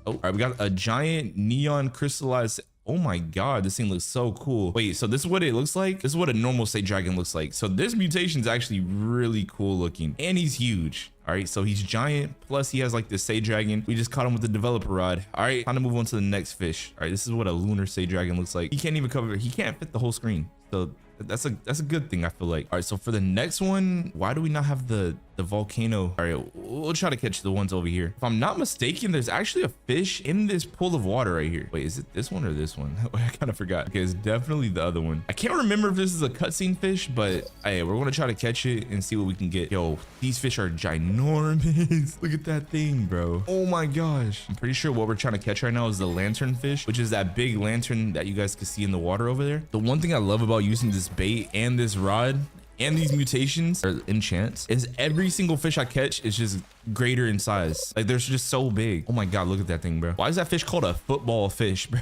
Oh, all right, we got a giant neon crystallized. Oh my god, this thing looks so cool. Wait, so this is what it looks like? This is what a normal say dragon looks like. So this mutation is actually really cool looking, and he's huge. All right, so he's giant, plus he has like this say dragon. We just caught him with the developer rod. All right, time to move on to the next fish. All right, this is what a lunar say dragon looks like. He can't even cover, he can't fit the whole screen. So that's a good thing, I feel like. All right, so for the next one, why do we not have the volcano? All right, we'll try to catch the ones over here. If I'm not mistaken, there's actually a fish in this pool of water right here. Wait, is it this one or this one? I kind of forgot. Okay, it's definitely the other one. I can't remember if this is a cutscene fish, but hey, we're gonna try to catch it and see what we can get. Yo, these fish are ginormous. Look at that thing, bro. Oh my gosh. I'm pretty sure what we're trying to catch right now is the lantern fish, which is that big lantern that you guys can see in the water over there. The one thing I love about using this bait and this rod and these mutations or enchants is every single fish I catch is just greater in size. Like, they're just so big. Oh my god, look at that thing, bro. Why is that fish called a football fish, bro?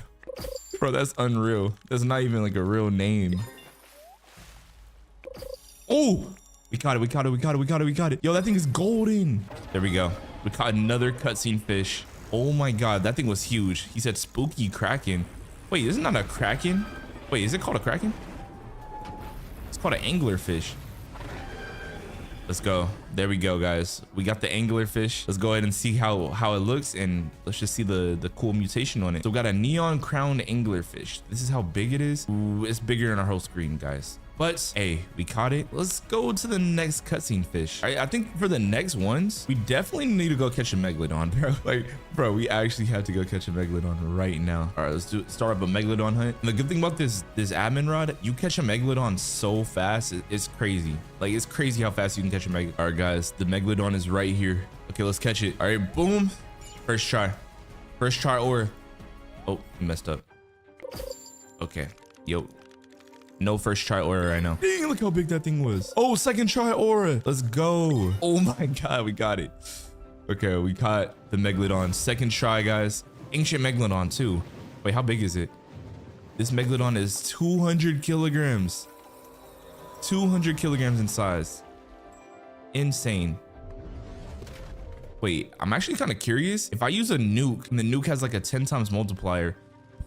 Bro, that's unreal. That's not even like a real name. Oh, we caught it. We caught it. We caught it. We caught it. We caught it. Yo, that thing is golden. There we go. We caught another cutscene fish. Oh my God, that thing was huge. He said spooky kraken. Wait, isn't that a kraken? Wait, is it called a kraken? It's called an anglerfish. Let's go. There we go, guys. We got the anglerfish. Let's go ahead and see how it looks, and let's just see the cool mutation on it. So we got a neon crowned anglerfish. This is how big it is. Ooh, it's bigger than our whole screen, guys. But hey, we caught it. Let's go to the next cutscene fish. I think for the next ones, we definitely need to go catch a megalodon, bro. Like, bro, we actually have to go catch a megalodon right now. All right, let's start up a megalodon hunt. And the good thing about this admin rod, you catch a megalodon so fast, it's crazy. Like, it's crazy how fast you can catch a megalodon. All right, guys, the megalodon is right here. Okay, let's catch it. All right, boom. First try or oh, you messed up. Okay, yo. No first try aura right now. Dang, look how big that thing was. Oh, second try aura. Let's go. Oh my God, we got it. Okay, we caught the megalodon. Second try, guys. Ancient megalodon too. Wait, how big is it? This megalodon is 200 kilograms. 200 kilograms in size. Insane. Wait, I'm actually kind of curious. If I use a nuke and the nuke has like a 10 times multiplier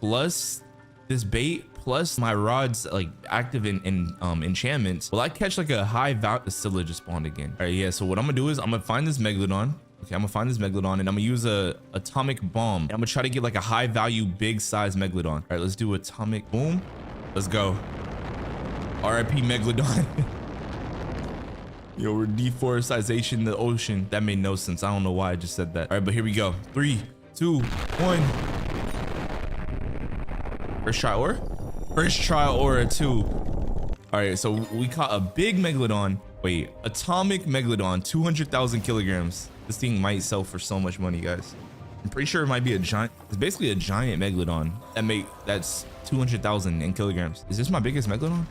plus this bait plus my rods like active in enchantments, will I catch like a high value? The Scylla just spawned again. All right, yeah, so what I'm gonna do is I'm gonna find this megalodon. Okay, I'm gonna find this megalodon and I'm gonna use a atomic bomb, and I'm gonna try to get like a high value big size megalodon. All right, let's do atomic boom. Let's go. RIP megalodon. Yo, we're deforestation the ocean. That made no sense. I don't know why I just said that. All right, but here we go. 3, 2, 1. First try aura? First try aura too. All right, so we caught a big megalodon. Wait, atomic megalodon, 200,000 kilograms. This thing might sell for so much money, guys. I'm pretty sure it might be a giant. It's basically a giant megalodon that's 200,000 in kilograms. Is this my biggest megalodon?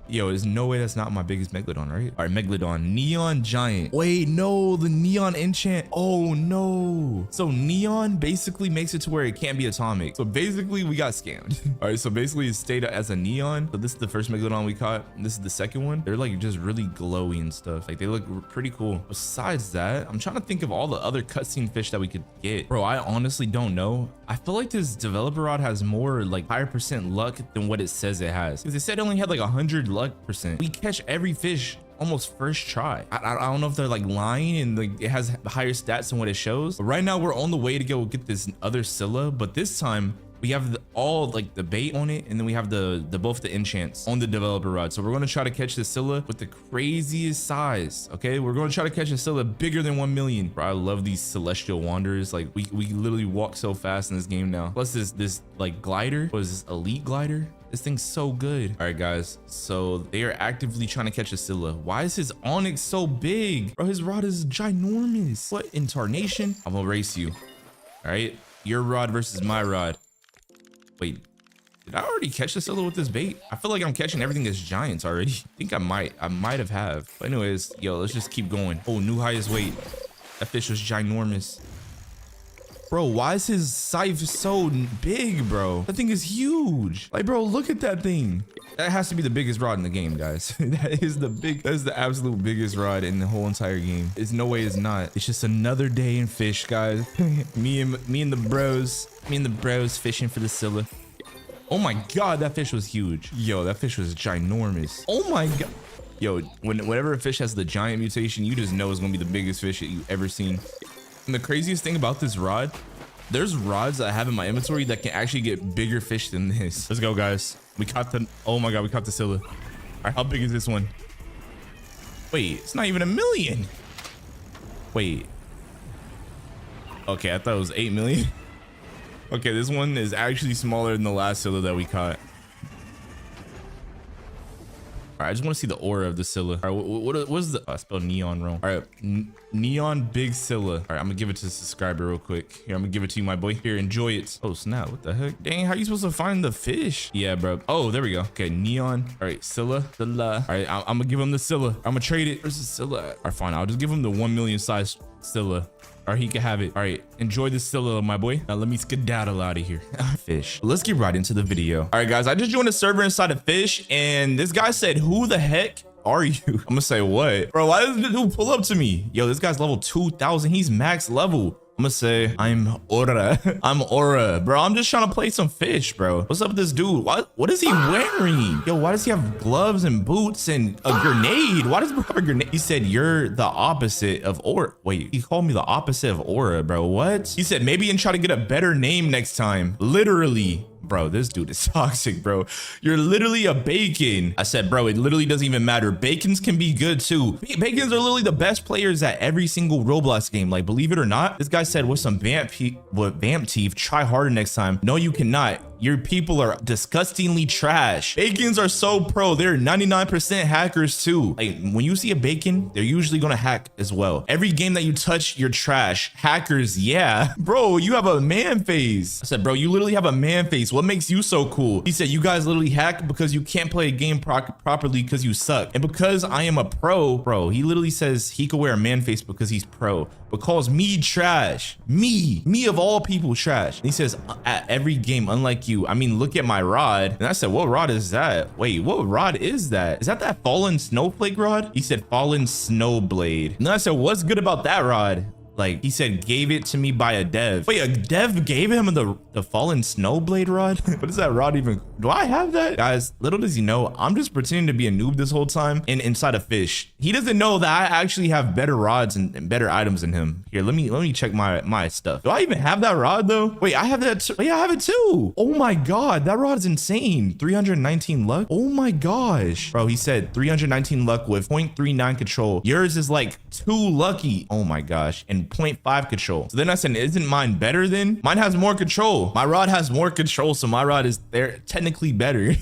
Yo, there's no way that's not my biggest megalodon, right? All right, megalodon, neon giant. Wait, no, the neon enchant. Oh no. So neon basically makes it to where it can't be atomic. So basically we got scammed. All right, so basically it stayed as a neon. So this is the first megalodon we caught, and this is the second one. They're like just really glowy and stuff. Like they look pretty cool. Besides that, I'm trying to think of all the other cutscene fish that we could get. Bro, I honestly don't know. I feel like this developer rod has more like higher percent luck than what it says it has, because it said it only had like 100 luck percent. We catch every fish almost first try. I don't know if they're like lying and like it has higher stats than what it shows. But right now we're on the way to go get this other Scylla, but this time we have all like the bait on it, and then we have the both the enchants on the developer rod. So we're going to try to catch the Scylla with the craziest size. Okay, we're going to try to catch a Scylla bigger than 1 million. Bro, I love these celestial wanderers. Like we literally walk so fast in this game now. Plus this like glider. What is this, elite glider? This thing's so good. All right, guys, so they are actively trying to catch a Scylla. Why is his onyx so big? Bro, his rod is ginormous. What in tarnation? I'm gonna race you. All right, your rod versus my rod. Wait, did I already catch the Scylla with this bait? I feel like I'm catching everything that's giants already. I think I might have. But anyways, yo, let's just keep going. Oh, new highest weight. That fish was ginormous. Bro, why is his scythe so big, bro? That thing is huge. Like, bro, look at that thing. That has to be the biggest rod in the game, guys. That is the absolute biggest rod in the whole entire game. There's no way it's not. It's just another day in fish, guys. me and the bros fishing for the Scylla. Oh my God, that fish was huge. Yo, that fish was ginormous. Oh my God. Yo, whenever a fish has the giant mutation, you just know it's gonna be the biggest fish that you've ever seen. And the craziest thing about this rod, there's rods that I have in my inventory that can actually get bigger fish than this. Let's go, guys. We caught the, oh my God, we caught the Scylla. All right, how big is this one? Wait, it's not even 1 million. Wait. Okay, I thought it was 8 million. Okay, this one is actually smaller than the last Scylla that we caught. All right, I just want to see the aura of the Scylla. All right, what's the, oh, I spelled neon wrong. All right, neon big Scylla. All right, I'm gonna give it to the subscriber real quick. Here, I'm gonna give it to you, my boy. Here, enjoy it. Oh snap, what the heck? Dang, how are you supposed to find the fish? Yeah, bro. Oh, there we go. Okay, neon. All right, Scylla. All right, I'm gonna give him the Scylla. I'm gonna trade it. Where's the Scylla at? All right, fine. I'll just give him the 1 million size Scylla. Or he can have it. All right, enjoy the Scylla, my boy. Now let me skedaddle out of here. Fish. Let's get right into the video. All right, guys, I just joined a server inside of Fish, and this guy said, who the heck are you? I'm gonna say what? Bro, why does this dude pull up to me? Yo, this guy's level 2000. He's max level. I'm gonna say I'm Aura. I'm Aura, bro. I'm just trying to play some fish, bro. What's up with this dude? What is he wearing? Yo, why does he have gloves and boots and a grenade? Why does bro have a grenade? He said you're the opposite of Aura. Wait, he called me the opposite of Aura, bro. What? He said maybe and try to get a better name next time. Literally. Bro, this dude is toxic, bro. You're literally a bacon. I said, bro, it literally doesn't even matter. Bacons can be good too. Bacons are literally the best players at every single Roblox game. Like, believe it or not, this guy said with some vamp teeth, try harder next time. No, you cannot. Your people are disgustingly trash. Bacons are so pro. They're 99% hackers too. Like when you see a bacon, they're usually gonna hack as well. Every game that you touch, you're trash. Hackers, yeah. Bro, you have a man face. I said, bro, you literally have a man face. What makes you so cool? He said, you guys literally hack because you can't play a game properly because you suck. And because I am a pro, bro, he literally says he could wear a man face because he's pro, but calls me trash. Me of all people trash. And he says, at every game, unlike you. I mean, look at my rod. And I said, what rod is that? Wait, what rod is that? Is that fallen snowflake rod? He said, fallen snowblade. And I said, what's good about that rod? Like, he said, gave it to me by a dev. Wait, a dev gave him the fallen snowblade rod? What is that rod even? Do I have that? Guys, little does he know, I'm just pretending to be a noob this whole time and inside a fish. He doesn't know that I actually have better rods and better items than him. Here, let me check my stuff. Do I even have that rod though? Wait, I have that. Yeah, I have it too. Oh my God, that rod is insane. 319 luck. Oh my gosh. Bro, he said 319 luck with 0.39 control. Yours is like 2 lucky. Oh my gosh. And 0.5 control. So then I said, isn't mine better then? Mine has more control. My rod has more control, so my rod is there technically better.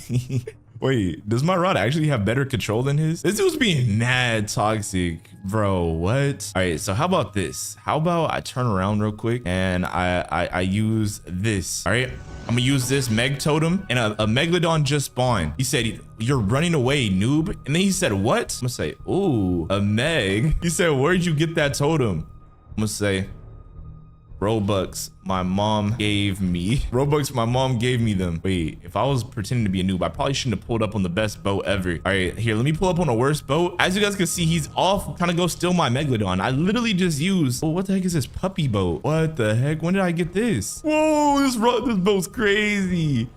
Wait, does my rod actually have better control than his? This was being mad toxic, bro. What? All right, so how about this? How about I turn around real quick and I use this. All right, I'm gonna use this Meg totem and a Megalodon just spawned. He said, you're running away, noob. And then he said, what? I'm gonna say, ooh, a Meg. He said, where'd you get that totem? I'm gonna say, Robux my mom gave me. Robux my mom gave me them. Wait, if I was pretending to be a noob, I probably shouldn't have pulled up on the best boat ever. All right, here, let me pull up on a worst boat. As you guys can see, he's off trying to go steal my Megalodon. I literally just used, oh, what the heck is this puppy boat? What the heck? When did I get this? Whoa, this boat's crazy.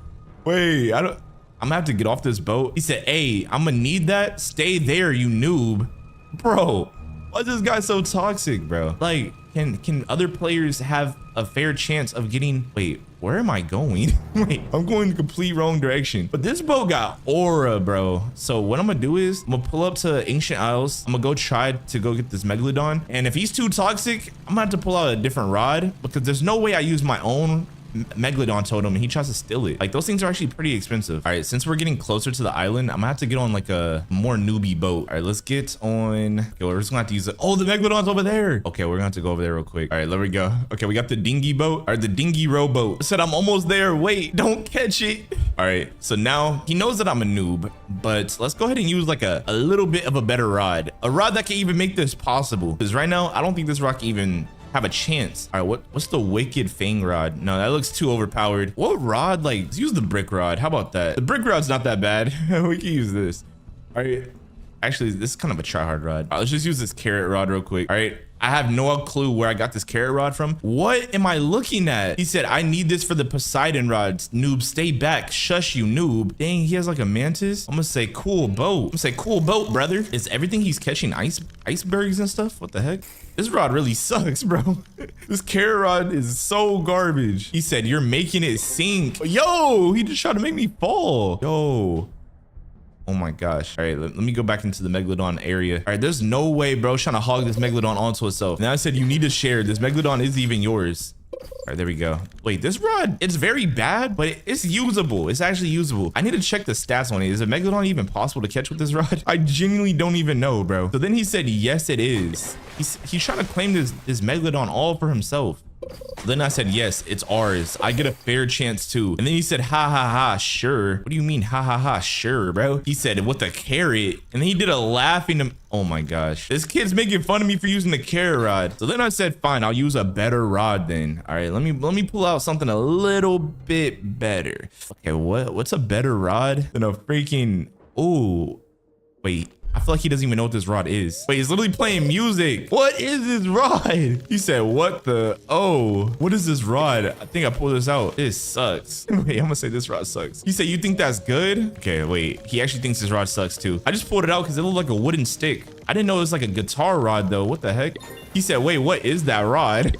Wait, I'm gonna have to get off this boat. He said, hey, I'm gonna need that. Stay there, you noob. Bro, why is this guy so toxic, bro? Like, can other players have a fair chance of getting, wait, where am I going? Wait, I'm going the complete wrong direction. But this boat got aura, bro. So what I'm gonna do is I'm gonna pull up to Ancient Isles. I'm gonna go try to go get this Megalodon. And if he's too toxic, I'm gonna have to pull out a different rod because there's no way I use my own Megalodon totem and he tries to steal it. Like, those things are actually pretty expensive. All right, since we're getting closer to the island, I'm gonna have to get on like a more newbie boat. All right, let's get on. Okay, we're just gonna have to use it. Oh, the Megalodon's over there. Okay, we're gonna have to go over there real quick. All right, there we go. Okay, we got the dinghy boat, or the dinghy rowboat. I said I'm almost there. Wait, don't catch it. All right, so now he knows that I'm a noob, but let's go ahead and use like a little bit of a better rod, a rod that can even make this possible. Because right now, I don't think this rock can even have a chance. All right, what's the wicked fang rod? No, that looks too overpowered. What rod? Like, let's use the brick rod. How about that? The brick rod's not that bad. We can use this. All right, actually, this is kind of a try hard rod. All right, let's just use this carrot rod real quick. All right, I have no clue where I got this carrot rod from. What am I looking at? He said, I need this for the Poseidon rods. Noob, stay back. Shush, you noob. Dang, he has like a mantis. I'm gonna say cool boat. I'm gonna say cool boat, brother. Is everything he's catching icebergs and stuff? What the heck? This rod really sucks, bro. This carrot rod is so garbage. He said, you're making it sink. Yo, he just tried to make me fall. Yo. Oh my gosh. All right, let me go back into the Megalodon area. All right, there's no way, bro, trying to hog this Megalodon onto itself. Now I said you need to share. This Megalodon is even yours. All right, there we go. Wait, this rod, it's very bad, but it's usable. It's actually usable. I need to check the stats on it. Is a Megalodon even possible to catch with this rod? I genuinely don't even know, bro. So then he said, yes, it is. He's trying to claim this Megalodon all for himself. Then I said, yes, it's ours. I get a fair chance too. And then he said, ha ha ha, sure. What do you mean, ha ha ha, sure, bro? He said, with a carrot. And then he did a laughing. Oh my gosh. This kid's making fun of me for using the carrot rod. So then I said, fine, I'll use a better rod then. All right, let me pull out something a little bit better. Okay, what's a better rod than a freaking, oh, wait. I feel like he doesn't even know what this rod is. Wait, he's literally playing music. What is this rod? He said, what the? Oh, what is this rod? I think I pulled this out. This sucks. Wait, I'm gonna say this rod sucks. He said, you think that's good? Okay, wait. He actually thinks this rod sucks too. I just pulled it out because it looked like a wooden stick. I didn't know it was like a guitar rod though. What the heck? He said, wait, what is that rod?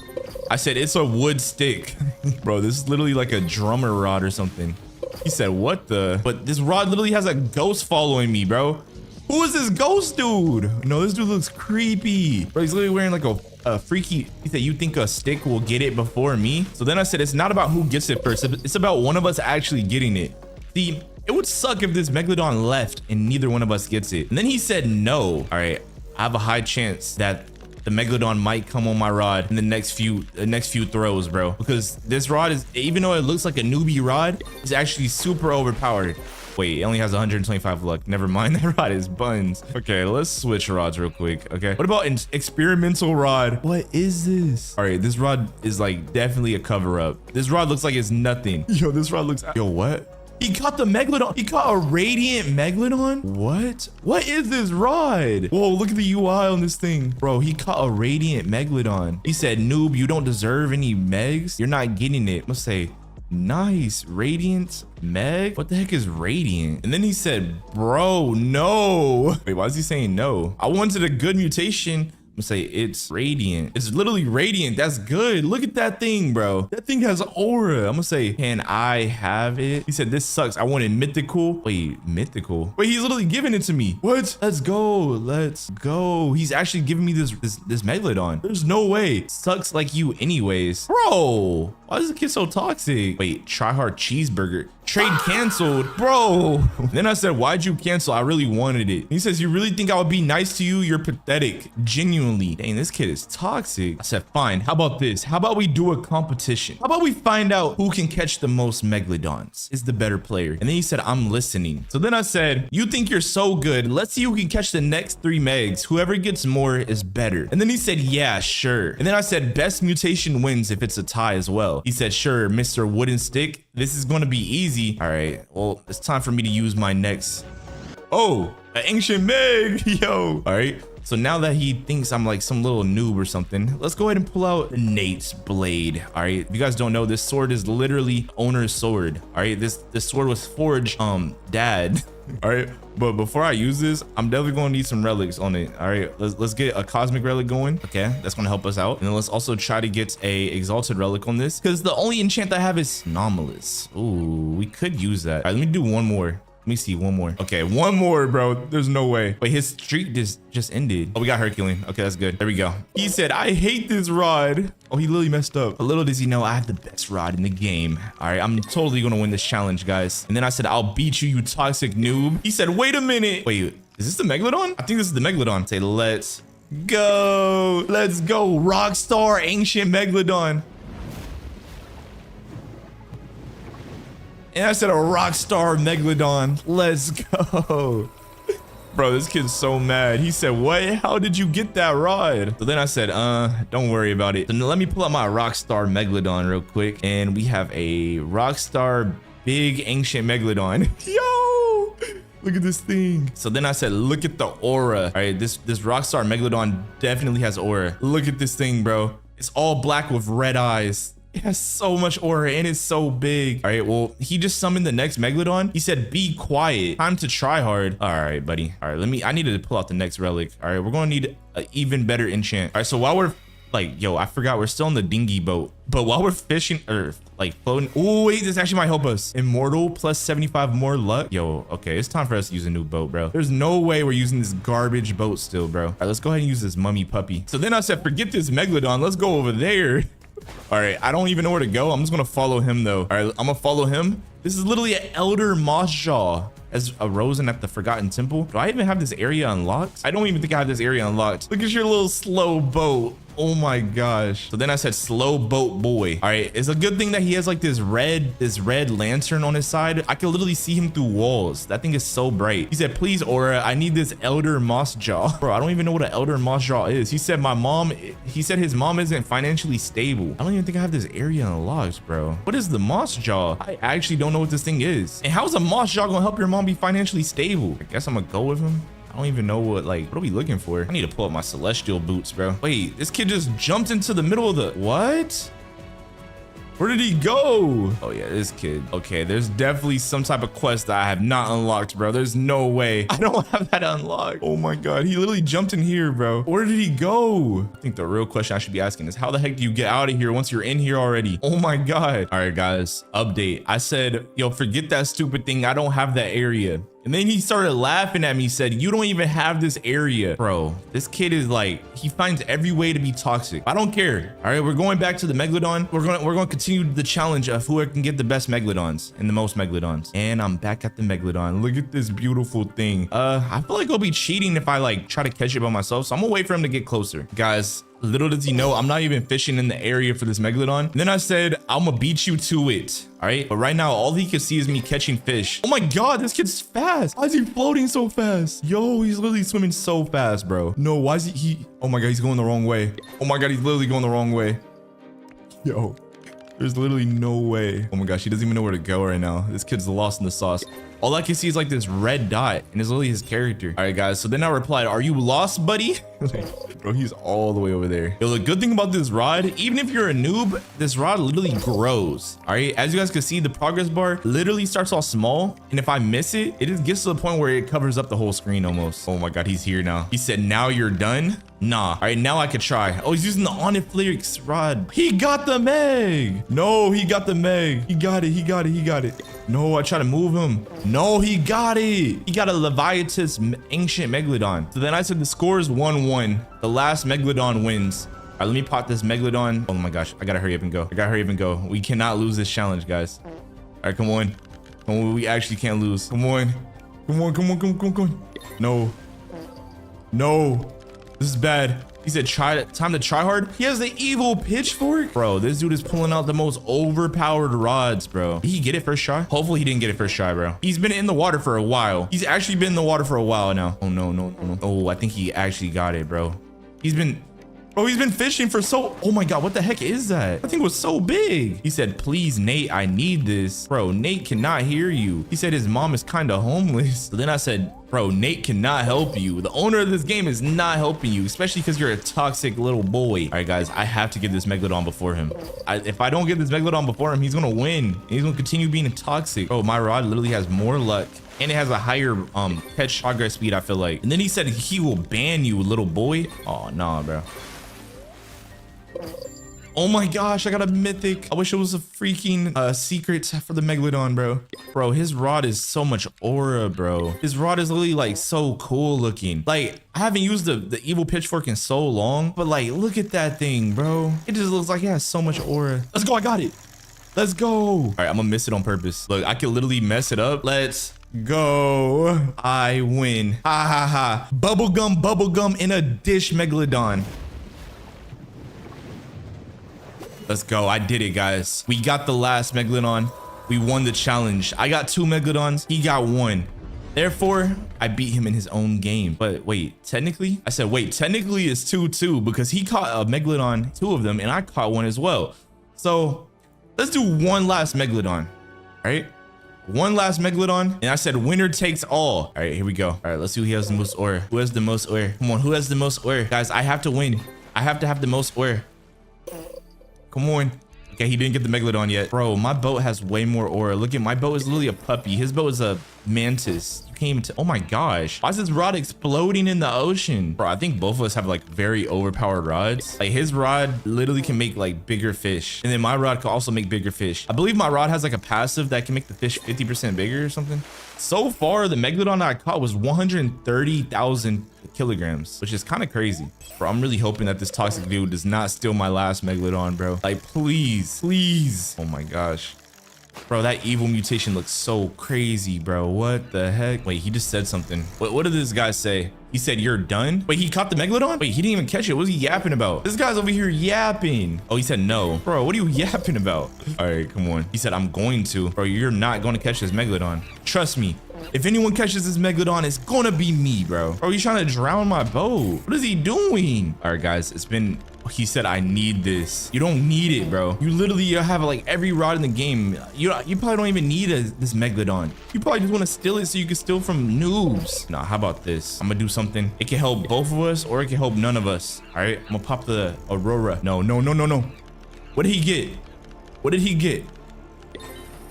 I said, it's a wood stick. Bro, this is literally like a drummer rod or something. He said, what the? But this rod literally has a ghost following me, bro. Who is this ghost dude? No, this dude looks creepy. Bro, he's literally wearing like a freaky. He said, you think a stick will get it before me? So then I said, it's not about who gets it first. It's about one of us actually getting it. See, it would suck if this Megalodon left and neither one of us gets it. And then he said, no. All right, I have a high chance that the Megalodon might come on my rod in the next few throws, bro. Because this rod is, even though it looks like a newbie rod, it's actually super overpowered. Wait, it only has 125 luck. Never mind, that rod is buns. Okay, let's switch rods real quick. Okay, what about an experimental rod? What is this? All right, this rod is like definitely a cover up. This rod looks like it's nothing. Yo, this rod looks, yo, what? He caught the Megalodon. He caught a radiant Megalodon? What? What is this rod? Whoa, look at the UI on this thing. Bro, he caught a radiant Megalodon. He said, noob, you don't deserve any Megs. You're not getting it. Let's say, nice, radiant Meg. What the heck is radiant? And then he said, bro, no. Wait, why is he saying no? I wanted a good mutation. I'm gonna say it's radiant. It's literally radiant. That's good. Look at that thing, bro. That thing has aura. I'm gonna say, can I have it? He said, this sucks. I wanted mythical. Wait, mythical. Wait, he's literally giving it to me. What? Let's go. Let's go. He's actually giving me this Megalodon. There's no way. Sucks like you anyways. Bro, why is the kid so toxic? Wait, try hard cheeseburger. Trade canceled, bro. Then I said, why'd you cancel? I really wanted it. He says, you really think I would be nice to you? You're pathetic. Genuinely. Dang, this kid is toxic. I said, fine. How about this? How about we do a competition? How about we find out who can catch the most Megalodons? Is the better player. And then he said, I'm listening. So then I said, you think you're so good. Let's see who can catch the next 3 Megs. Whoever gets more is better. And then he said, yeah, sure. And then I said, best mutation wins if it's a tie as well. He said, sure, Mr. Wooden Stick. This is going to be easy. All right, well, it's time for me to use my next. Oh, an ancient Meg. Yo. All right, so now that he thinks I'm like some little noob or something, let's go ahead and pull out Nate's blade. All right, if you guys don't know, this sword is literally owner's sword. All right, this sword was forged dad. All right, but before I use this, I'm definitely gonna need some relics on it. All right, let's get a cosmic relic going. Okay, that's gonna help us out. And then let's also try to get a exalted relic on this, because the only enchant I have is anomalous. Ooh, we could use that. All right, let me do one more. Let me see, one more. Okay, one more, bro. There's no way. Wait, his streak just ended. Oh, we got Herculean. Okay, that's good. There we go. He said, I hate this rod. Oh, he literally messed up. But little does he know, I have the best rod in the game. All right, I'm totally gonna win this challenge, guys. And then I said, I'll beat you, you toxic noob. He said, wait a minute. Wait, is this the Megalodon? I think this is the Megalodon. Say, let's go. Let's go. Rockstar ancient Megalodon. And I said a rockstar Megalodon. Let's go. Bro, this kid's so mad. He said, what? How did you get that rod? So then I said, don't worry about it. So let me pull out my rockstar Megalodon real quick. And we have a rockstar big ancient Megalodon. Yo, look at this thing. So then I said, look at the aura. All right, this rockstar Megalodon definitely has aura. Look at this thing, bro. It's all black with red eyes. It has so much aura and it's so big. All right, well, he just summoned the next Megalodon. He said, be quiet. Time to try hard. All right, buddy. All right, I needed to pull out the next relic. All right, we're going to need an even better enchant. All right, so while we're like, yo, I forgot we're still on the dinghy boat. But while we're fishing or like floating. Oh, wait, this actually might help us. Immortal plus 75 more luck. Yo, okay, it's time for us to use a new boat, bro. There's no way we're using this garbage boat still, bro. All right, let's go ahead and use this mummy puppy. So then I said, forget this Megalodon. Let's go over there. All right, I don't even know where to go. I'm just gonna follow him though. All right, I'm gonna follow him. This is literally an elder Mossjaw as arisen at the Forgotten Temple. Do I even have this area unlocked? I don't even think I have this area unlocked. Look at your little slow boat. Oh my gosh. So then I said slow boat boy. All right, it's a good thing that he has like this red lantern on his side. I can literally see him through walls. That thing is so bright. He said, please, Aura, I need this elder Mossjaw. Bro, I don't even know what an elder Mossjaw is. He said he said his mom isn't financially stable. I don't even think I have this area unlocked, bro. What is the Mossjaw? I actually don't know what this thing is. And how is a Mossjaw gonna help your mom be financially stable? I guess I'm gonna go with him. I don't even know what are we looking for? I need to pull up my celestial boots, bro. Wait, this kid just jumped into the middle of the, what? Where did he go? Oh yeah, this kid. Okay, there's definitely some type of quest that I have not unlocked, bro. There's no way I don't have that unlocked. Oh my God, he literally jumped in here, bro. Where did he go? I think the real question I should be asking is how the heck do you get out of here once you're in here already? Oh my God. All right, guys, update. I said, yo, forget that stupid thing. I don't have that area. And then he started laughing at me, said, you don't even have this area. Bro, this kid is like, he finds every way to be toxic. I don't care. All right, we're going back to the Megalodon. We're going to continue the challenge of who can get the best Megalodons and the most Megalodons. And I'm back at the Megalodon. Look at this beautiful thing. I feel like I'll be cheating if I try to catch it by myself. So I'm gonna wait for him to get closer. Guys, little does he know, I'm not even fishing in the area for this Megalodon. And then I said, I'm gonna beat you to it. All right, but right now, all he can see is me catching fish. Oh my God, this kid's fast. Why is he floating so fast? Yo, he's literally swimming so fast, bro. No, why is he, oh my God, he's going the wrong way. Oh my God, he's literally going the wrong way. Yo, there's literally no way. Oh my gosh, he doesn't even know where to go right now. This kid's lost in the sauce. All I can see is like this red dot, and it's literally his character. All right, guys. So then I replied, "Are you lost, buddy?" Bro, he's all the way over there. Yo, the good thing about this rod, even if you're a noob, this rod literally grows. All right, as you guys can see, the progress bar literally starts off small, and if I miss it, it just gets to the point where it covers up the whole screen almost. Oh my God, he's here now. He said, "Now you're done." Nah. All right, now I could try. Oh, he's using the Oniflix rod. He got the Meg. No, he got the Meg. He got it. He got it. He got it. No, I try to move him. No, he got it. He got a Leviathan ancient Megalodon. So then I said the score is 1-1. The last Megalodon wins. All right, let me pop this Megalodon. Oh my gosh, I gotta hurry up and go. I gotta hurry up and go. We cannot lose this challenge, guys. All right, come on. Come on, we actually can't lose. Come on. Come on, come on, come on, come on, come on. No. No. This is bad. He said, time to try hard. He has the evil pitchfork. Bro, this dude is pulling out the most overpowered rods, bro. Did he get it first try? Hopefully he didn't get it first try, bro. He's been in the water for a while. He's actually been in the water for a while now. Oh, no, no, no, no. Oh, I think he actually got it, bro. He's been fishing for oh my God, what the heck is that? That thing was so big. He said, please, Nate, I need this. Bro, Nate cannot hear you. He said his mom is kind of homeless. So then I said, bro, Nate cannot help you. The owner of this game is not helping you, especially because you're a toxic little boy. All right, guys, I have to get this Megalodon before him. If I don't get this Megalodon before him, he's going to win. And he's going to continue being toxic. Bro, my rod literally has more luck. And it has a higher catch progress speed, I feel like. And then he said he will ban you, little boy. Oh, nah, bro. Oh my gosh, I got a mythic. I wish it was a freaking secret for the Megalodon, bro. Bro, his rod is so much aura, bro. His rod is literally like so cool looking. Like, I haven't used the evil pitchfork in so long, but like, look at that thing, bro. It just looks like it has so much aura. Let's go, I got it. Let's go. All right, I'm gonna miss it on purpose. Look, I could literally mess it up. Let's go. I win. Ha ha ha. Bubblegum in a dish Megalodon. Let's go. I did it, guys. We got the last Megalodon. We won the challenge. I got 2 Megalodons. He got 1. Therefore, I beat him in his own game. But wait, technically? I said, wait, technically it's 2-2 because he caught a Megalodon, 2 of them, and I caught 1 as well. So let's do one last Megalodon. All right? One last Megalodon. And I said, winner takes all. All right, here we go. All right, let's see who has the most ore. Who has the most ore? Come on, who has the most ore? Guys, I have to win. I have to have the most ore. Come on. Okay, he didn't get the Megalodon yet. Bro, my boat has way more aura. Look at my boat is literally a puppy. His boat is a mantis. You can't even oh my gosh. Why is this rod exploding in the ocean? Bro, I think both of us have like very overpowered rods. Like his rod literally can make like bigger fish. And then my rod can also make bigger fish. I believe my rod has like a passive that can make the fish 50% bigger or something. So far, the Megalodon I caught was 130,000 kilograms, which is kind of crazy. Bro, I'm really hoping that this toxic dude does not steal my last Megalodon, bro. Like, please, please. Oh my gosh. Bro, that evil mutation looks so crazy, bro. What the heck? Wait, he just said something. What did this guy say? He said, you're done? Wait, he caught the Megalodon? Wait, he didn't even catch it. What was he yapping about? This guy's over here yapping. Oh, he said no. Bro, what are you yapping about? All right, come on. He said, I'm going to. Bro, you're not going to catch this Megalodon. Trust me. If anyone catches this Megalodon, it's gonna be me, bro. Bro, he's trying to drown my boat. What is he doing? All right, guys, it's been He said, I need this. You don't need it, bro. You literally have like every rod in the game. You probably don't even need this Megalodon. You probably just want to steal it so you can steal from noobs. Nah, how about this? I'm gonna do something. It can help both of us or it can help none of us. All right, I'm gonna pop the Aurora. No. What did he get? What did he get?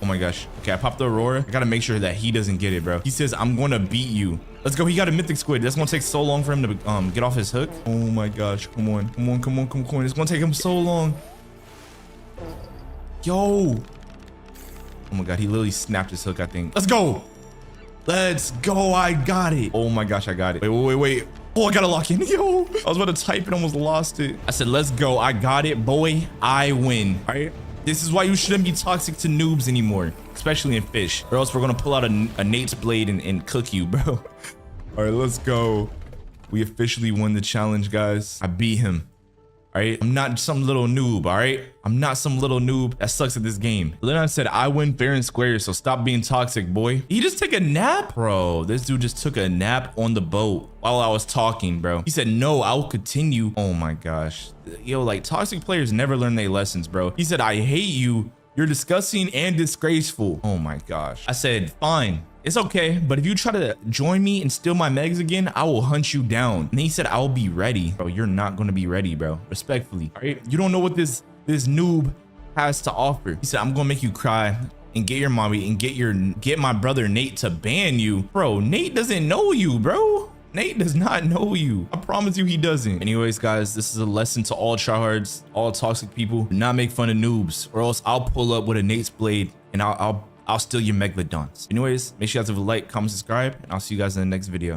Oh my gosh. Okay, I popped the Aurora. I gotta make sure that he doesn't get it, bro. He says, I'm gonna beat you. Let's go. He got a mythic squid. That's gonna take so long for him to get off his hook. Oh my gosh. Come on. It's gonna take him so long. Yo. Oh my god, he literally snapped his hook, I think. Let's go. I got it. Oh my gosh, I got it. Wait. Oh, I gotta lock in. Yo, I was about to type and almost lost it. I said, let's go. I got it, boy. I win. All right. This is why you shouldn't be toxic to noobs anymore, especially in Fish, or else we're gonna pull out a Nate's blade and cook you, bro. All right, let's go. We officially won the challenge, guys. I beat him. All right, I'm not some little noob. All right, I'm not some little noob that sucks at this game. Leonard said, I win fair and square, so stop being toxic, boy. He just took a nap? Bro, this dude just took a nap on the boat while I was talking, bro. He said, no, I will continue. Oh my gosh. Yo, like toxic players never learn their lessons, bro. He said, I hate you. You're disgusting and disgraceful. Oh my gosh. I said, fine. It's okay, but if you try to join me and steal my megs again, I will hunt you down. And he said, I'll be ready. Bro, you're not gonna be ready, bro. Respectfully, all right? You don't know what this noob has to offer. He said, I'm gonna make you cry and get your mommy and get my brother Nate to ban you. Bro, Nate doesn't know you, bro. Nate does not know you. I promise you he doesn't. Anyways, guys, this is a lesson to all tryhards, all toxic people. Do not make fun of noobs, or else I'll pull up with a Nate's blade and I'll steal your Megalodons. Anyways, make sure you guys leave a like, comment, subscribe, and I'll see you guys in the next video.